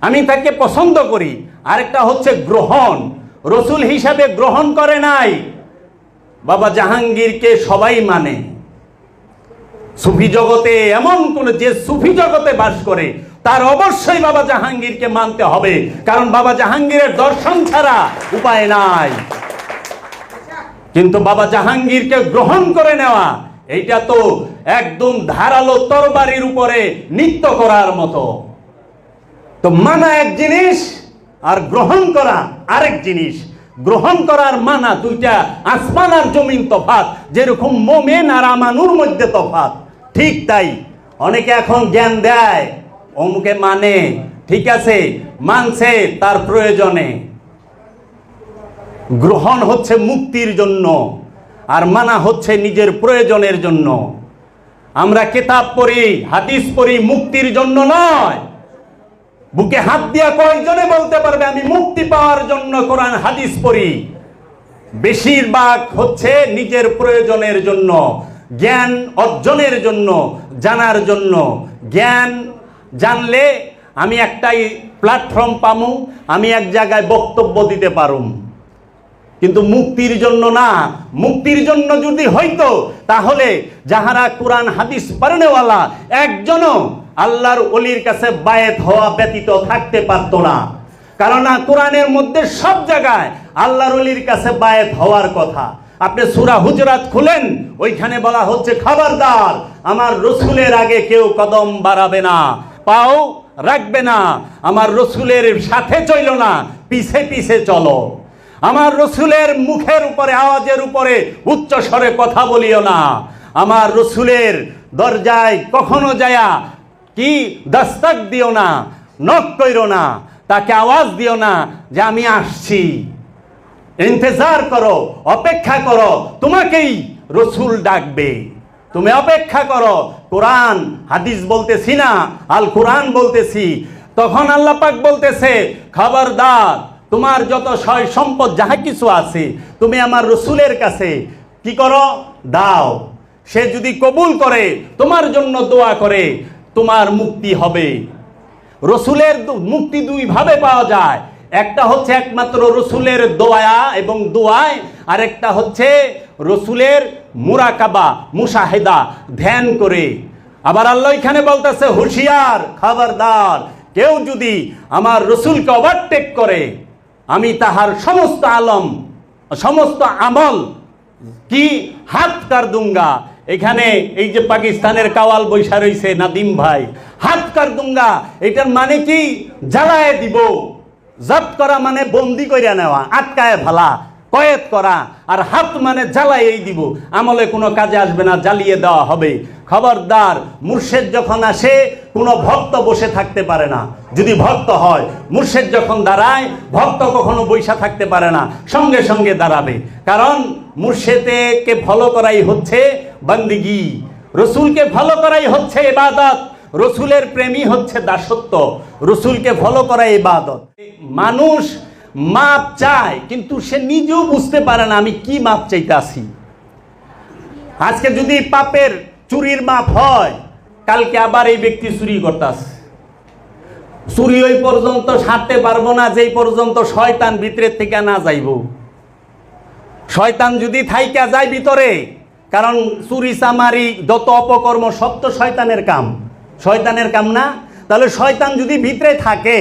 আমি তাকে পছন্দ করি। আরেকটা হচ্ছে গ্রহণ, রসুল হিসাবে গ্রহণ করে নাই। বাবা জাহাঙ্গীরকে সবাই মানে। সুফি জগতে এমন কোন, যে সুফি জগতে বাস করে তার অবশ্যই বাবা জাহাঙ্গীরকে মানতে হবে, কারণ বাবা জাহাঙ্গীরের দর্শন ছাড়া উপায় নাই। কিন্তু বাবা জাহাঙ্গীরকে গ্রহণ করে নেওয়া, এইটা তো একদম ধারালো তরবারির উপরে নৃত্য করার মতো। তো মানা এক জিনিস আর গ্রহণ করা আরেক জিনিস। গ্রহণ করার মানা দুইটা আসমান আর জমিন তফাৎ। যেরকম মোমেন আর আমানুর মধ্যে তফাৎ, ঠিক তাই অনেকে এখন জ্ঞান দেয়, অমুকে মানে, ঠিক আছে, মানছে তার প্রয়োজনে। গ্রহণ হচ্ছে মুক্তির জন্য আর মানা হচ্ছে নিজের প্রয়োজনের জন্য। আমরা কিতাব পড়ি, হাদিস পড়ি মুক্তির জন্য নয়। বুকে হাত দিয়া কয়জনে বলতে পারবে আমি মুক্তি পাওয়ার জন্য কোরআন হাদিস পড়ি? বেশিরভাগ হচ্ছে নিজের প্রয়োজনের জন্য, জ্ঞান অর্জনের জন্য, জানার জন্য। জ্ঞান জানলে আমি একটাই প্ল্যাটফর্ম পামু, আমি এক জায়গায় বক্তব্য দিতে পারুম, কিন্তু মুক্তির জন্য না। মুক্তির জন্য যদি হইতো তাহলে যাহারা কোরআন হাদিস পড়নেওয়ালা একজনও আল্লাহর ওলির কাছে বায়েত হওয়া ব্যতীত থাকতে পারতো না। কারণ কোরআনের মধ্যে সব জায়গায় আল্লাহর ওলির কাছে বায়েত হওয়ার কথা। আপনি সূরা হুজরাত খুলেন, ওইখানে বলা হচ্ছে খবরদার আমার রসুলের আগে কেউ কদম বাড়াবে না, পাও রাখবে না, আমার রসুলের সাথে চইল না, পিছে পিছে চলো। আমার রসুলের মুখের উপরে, আওয়াজের উপরে উচ্চ স্বরে কথা বলিও না। আমার রসুলের দরজায় কখনো যায়া কি দস্তক দিও না, নক কইরো না, তাকে আওয়াজ দিও না যে আমি আসছি। ইন্তজার করো, অপেক্ষা করো, তোমাকেই রসুল ডাকবে, তুমি অপেক্ষা করো। কোরআন হাদিস বলতেছি না, আল কোরআন বলতেছি। তখন আল্লাহ পাক বলতেছে খবরদার, তোমার যত সয় সম্পদ যাহা কিছু আছে তুমি আমার রসুলের কাছে কি করো? দাও। সে যদি কবুল করে, তোমার জন্য দোয়া করে, তোমার মুক্তি হবে। রসুলের মুক্তি দুই ভাবে পাওয়া যায়। একটা হচ্ছে একমাত্র রসুলের দোয়া এবং দোয়ায়, আর একটা হচ্ছে রসুলের মুরাকাবা, মুশাহিদা, ধ্যান করে। আবার আল্লাহ এখানে বলতেছে হুঁশিয়ার, খবরদার, কেউ যদি আমার রসুলকে ওভারটেক করে আমি তাহার সমস্ত আলম, সমস্ত আমল কি হাত কার দুঙ্গা। এখানে এই যে পাকিস্তানের কাওয়াল বৈশা রয়েছে নাদিম ভাই, হাত কার দুঙ্গা, এটার মানে কি? জ্বালায় দিব। জব্দ করা মানে বন্দি করে নেওয়া, আটকায় ফেলা, কয়েদ করা। আর হাত মানে জ্বালাইয়েই দিব, আমলে কোনো কাজে আসবে না, জ্বালিয়ে দেওয়া হবে। খবরদার, মুর্শেদ যখন আসে কোনো ভক্ত বসে থাকতে পারে না। যদি ভক্ত হয়, মুর্শেদ যখন দাঁড়ায় ভক্ত কখনো বৈশা থাকতে পারে না, সঙ্গে সঙ্গে দাঁড়াবে। কারণ মুর্শেদকে ফলো করাই হচ্ছে বন্দিগি, রসুলকে ফলো করাই হচ্ছে ইবাদত, রসুলের প্রেমী হচ্ছে দাসত্ব, রসুলকে ফলো করা ইবাদত। মানুষ মাপ চায়, কিন্তু সে নিজেও বুঝতে পারে না আমি কি মাপ চাইতেছি। আজকে যদি পাপের চুরির মাপ হয়, কালকে আবার এই ব্যক্তি চুরি করতেছে। চুরি ওই পর্যন্ত সারতে পারবো না যেই পর্যন্ত শয়তান ভিতরের থেকে না যাইব। শয়তান যদি থাইকা যায় ভিতরে, কারণ চুরি চামারি যত অপকর্ম সব তো শয়তানের কাম, শয়তানের কাম না? তাহলে শয়তান যদি ভিতরে থাকে,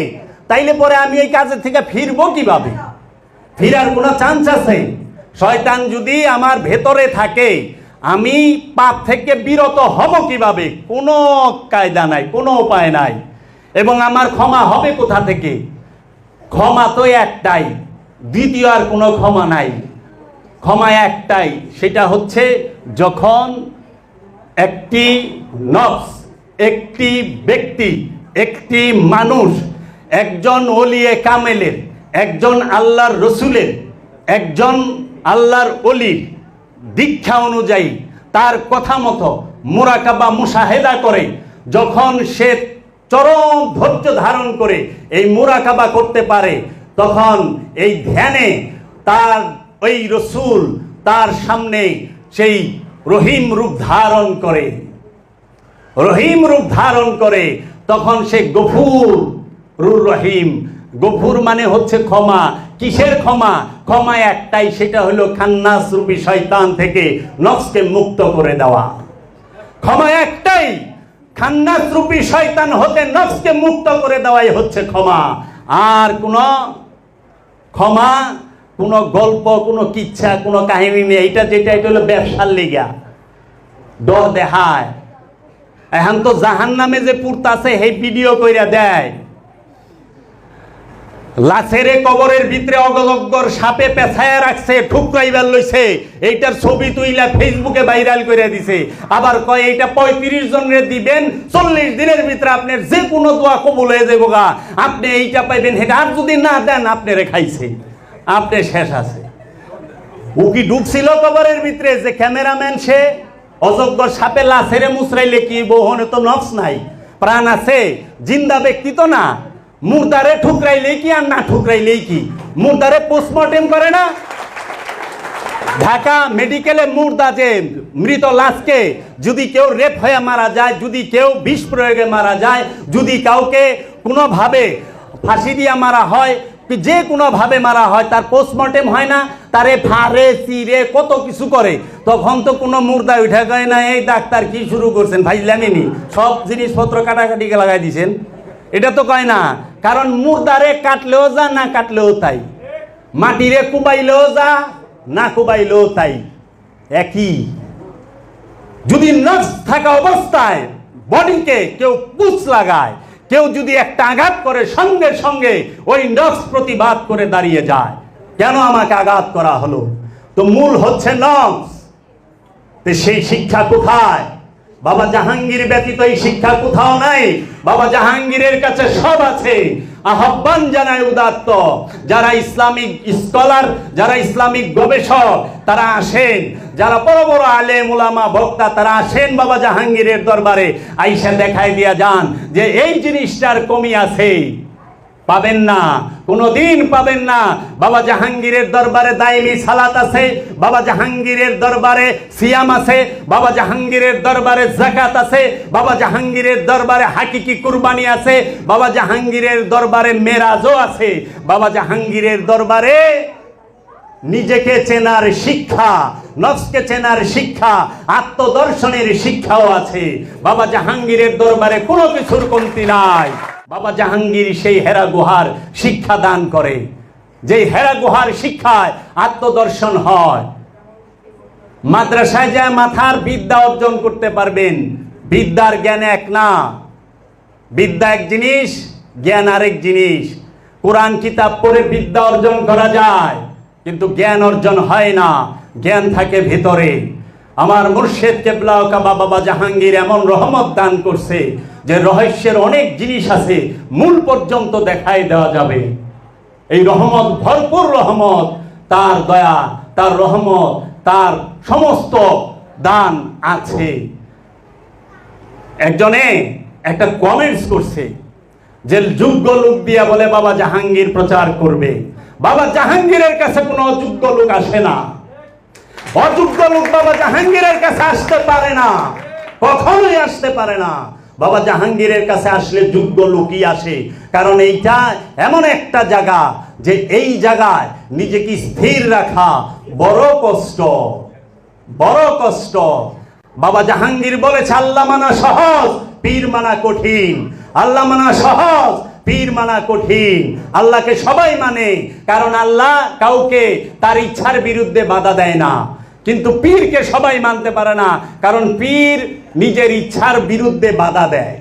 তাইলে পরে আমি এই কাজের থেকে ফিরবো কিভাবে? ফিরার কোনো চান্স আছে? শয়তান যদি আমার ভেতরে থাকে, আমি পাপ থেকে বিরত হব কিভাবে? কোনো কায়দা নাই, কোনো উপায় নাই। এবং আমার ক্ষমা হবে কোথা থেকে? ক্ষমা তো একটাই, দ্বিতীয় আর কোনো ক্ষমা নাই। ক্ষমা একটাই, সেটা হচ্ছে যখন একটি নফস, একটি ব্যক্তি, একটি মানুষ, একজন ওলিয়ে কামেলের, একজন আল্লাহর রসুলের, একজন আল্লাহর ওলির দীক্ষা অনুযায়ী তার কথা মতো মুরাকাবা মুশাহেদা করে, যখন সে চরম ধৈর্য ধারণ করে এই মুরাকাবা করতে পারে, তখন এই ধ্যানে তার ওই রসুল তার সামনে সেই রহিম রূপ ধারণ করে, রহিম রূপ ধারণ করে, তখন সে গফুর রহিম। গফুর মানে হচ্ছে ক্ষমা। কিসের ক্ষমা? ক্ষমা একটাই, সেটা হলো খান্নাস রূপী শয়তান থেকে নফসকে মুক্ত করে দেওয়া। ক্ষমা একটাই, খান্নাস রূপী শয়তান হতে নফসকে মুক্ত করে দেওয়াই হচ্ছে ক্ষমা। আর কোনো ক্ষমা, কোনো গল্প, কোনো কিচ্ছা, কোনো কাহিনী নেই। এটা যেটা, এটা হলো ব্যবসার লিগা, ডর দেখায়। এখন তো জাহান নামে যে পুরতাছে সেই ভিডিও কইরা দেয়। লাশেরে কবরের ভিতরে অগলগ্গর সাপে পেছায়া রাখছে, ঠুকরাইবার লইছে, এইটার ছবি তুইলা ফেসবুকে ভাইরাল করে দিছে। আবার কয় এইটা 35 জনের দিবেন, 40 দিনের ভিতরে আপনার যে কোনো দোয়া কবুল হয়ে যাবো গা, আপনি এইটা পাইবেন। সেটা আর যদি না দেন, আপনারে খাইছে, আপনি শেষ আছে। ও কি ঢুকছিল কবরের ভিতরে? যে ক্যামেরাম্যান, সে অযোগ্য সাপে লাশেরে মুচরাইলে কি বহনে তো নফস নাই, প্রাণ আছে, জিন্দা ব্যক্তি তো না। মুর্দারে ঠুকরাইলেই কি আর না ঠুকরাইলেই কি? মুর্দারে পোস্টমর্টেম করে না? ঢাকা মেডিকেলে মুর্দা, যে মৃত লাশকে যদি কেউ রেপ হয়ে মারা যায়, যদি কেউ বিষ প্রয়োগে মারা যায়, যদি কাউকে কোনোভাবে ফাঁসি দিয়ে মারা হয়, যে কোনোভাবে মারা হয়, তার পোস্টমর্টেম হয় না? তারে ফাড়ে চিরে কত কিছু করে। তখন তো কোনো মুর্দা উঠে গয় না, এই ডাক্তার কি শুরু করছেন, ভাইলামিনি সব জিনিসপত্র কাটাকাটিকে লাগাই দিয়েছেন, এটা তো কয় না। কারণ মুর্দারে কাটলেও যা, না কাটলেও তাই। মাটিরে কুবাইলেও যা, না কুবাইলেও তাই, একই। যদি নফস থাকা অবস্থায় বডিকে কেউ পুষ লাগায়, কেউ যদি একটা আঘাত করে, সঙ্গে সঙ্গে ওই নফস প্রতিবাদ করে দাঁড়িয়ে যায়, কেন আমাকে আঘাত করা হলো? তো মূল হচ্ছে নফস। তো সেই শিক্ষা কোথায়? বাবা জাহাঙ্গীর ব্যতীত এই শিক্ষা কোথাও নাই। বাবা জাহাঙ্গীরের কাছে সব আছে। আহ্বান জানায় উদাত্ত, যারা ইসলামিক স্কলার, যারা ইসলামিক গবেষক, তারা আসেন। যারা বড় বড় আলেম উলামা বক্তা, তারা আসেন বাবা জাহাঙ্গীরের দরবারে, আইসা দেখাই দিয়া যান যে এই জিনিসটার কমি আছে। পাবেন না, কোনোদিন পাবেন না। বাবা জাহাঙ্গীরের দরবারে দাইমি সালাত আছে, বাবা জাহাঙ্গীরের দরবারে সিয়াম আছে, বাবা জাহাঙ্গীরের দরবারে যাকাত আছে, বাবা জাহাঙ্গীরের দরবারে হাকিকি কুরবানি আছে, বাবা জাহাঙ্গীরের দরবারে মেরাজও আছে, বাবা জাহাঙ্গীরের দরবারে নিজেকে চেনার শিক্ষা, নফসকে চেনার শিক্ষা, আত্মদর্শনের শিক্ষাও আছে। বাবা জাহাঙ্গীরের দরবারে কোনো কিছুর কমতি নাই। বাবা জাহাঙ্গীর সেই হেরা গুহার শিক্ষা দান করে, যেই হেরা গুহার শিক্ষায় আত্মদর্শন হয়। মাদ্রাসায় যায় মাথার বিদ্যা অর্জন করতে পারবেন, বিদ্যার জ্ঞান এক না। বিদ্যা এক জিনিস, জ্ঞান আরেক জিনিস। কোরআন কিতাব পড়ে বিদ্যা অর্জন করা যায়, কিন্তু জ্ঞান অর্জন হয় না, জ্ঞান থাকে ভিতরে। আমার মুর্শিদ কেবলা ও কাবা বাবা জাহাঙ্গীর এমন রহমত দান করছে যে রহস্যের অনেক জিনিস আছে, মূল পর্যন্ত দেখাই দেওয়া যাবে। এই রহমত, ভরপুর রহমত, তার দয়া, তার রহমত, তার সমস্ত দান আছে। একজনে একটা কমেন্টস করছে যে যোগ্য লোক দিয়া বলে বাবা জাহাঙ্গীর প্রচার করবে। বাবা জাহাঙ্গীরের কাছে কোনো অযোগ্য লোক আসে না। অযোগ্য লোক বাবা জাহাঙ্গীরের কাছে আসতে পারে না, কখনোই আসতে পারে না। বাবা জাহাঙ্গীরের কাছে আসলে যোগ্য লোকই আসে। কারণ এইটা এমন একটা জায়গা যে এই জায়গায় নিজেকে স্থির রাখা বড় কষ্ট, বড় কষ্ট। বাবা জাহাঙ্গীর বলেছে আল্লাহ মানা সহজ, পীর মানা কঠিন। আল্লাহ মানা সহজ, পীর মানা কঠিন। আল্লাহকে সবাই মানে, কারণ আল্লাহ কাউকে তার ইচ্ছার বিরুদ্ধে বাধা দেয় না। কিন্তু পীরকে সবাই মানতে পারে না, কারণ পীর নিজের ইচ্ছার বিরুদ্ধে বাধা দেয়।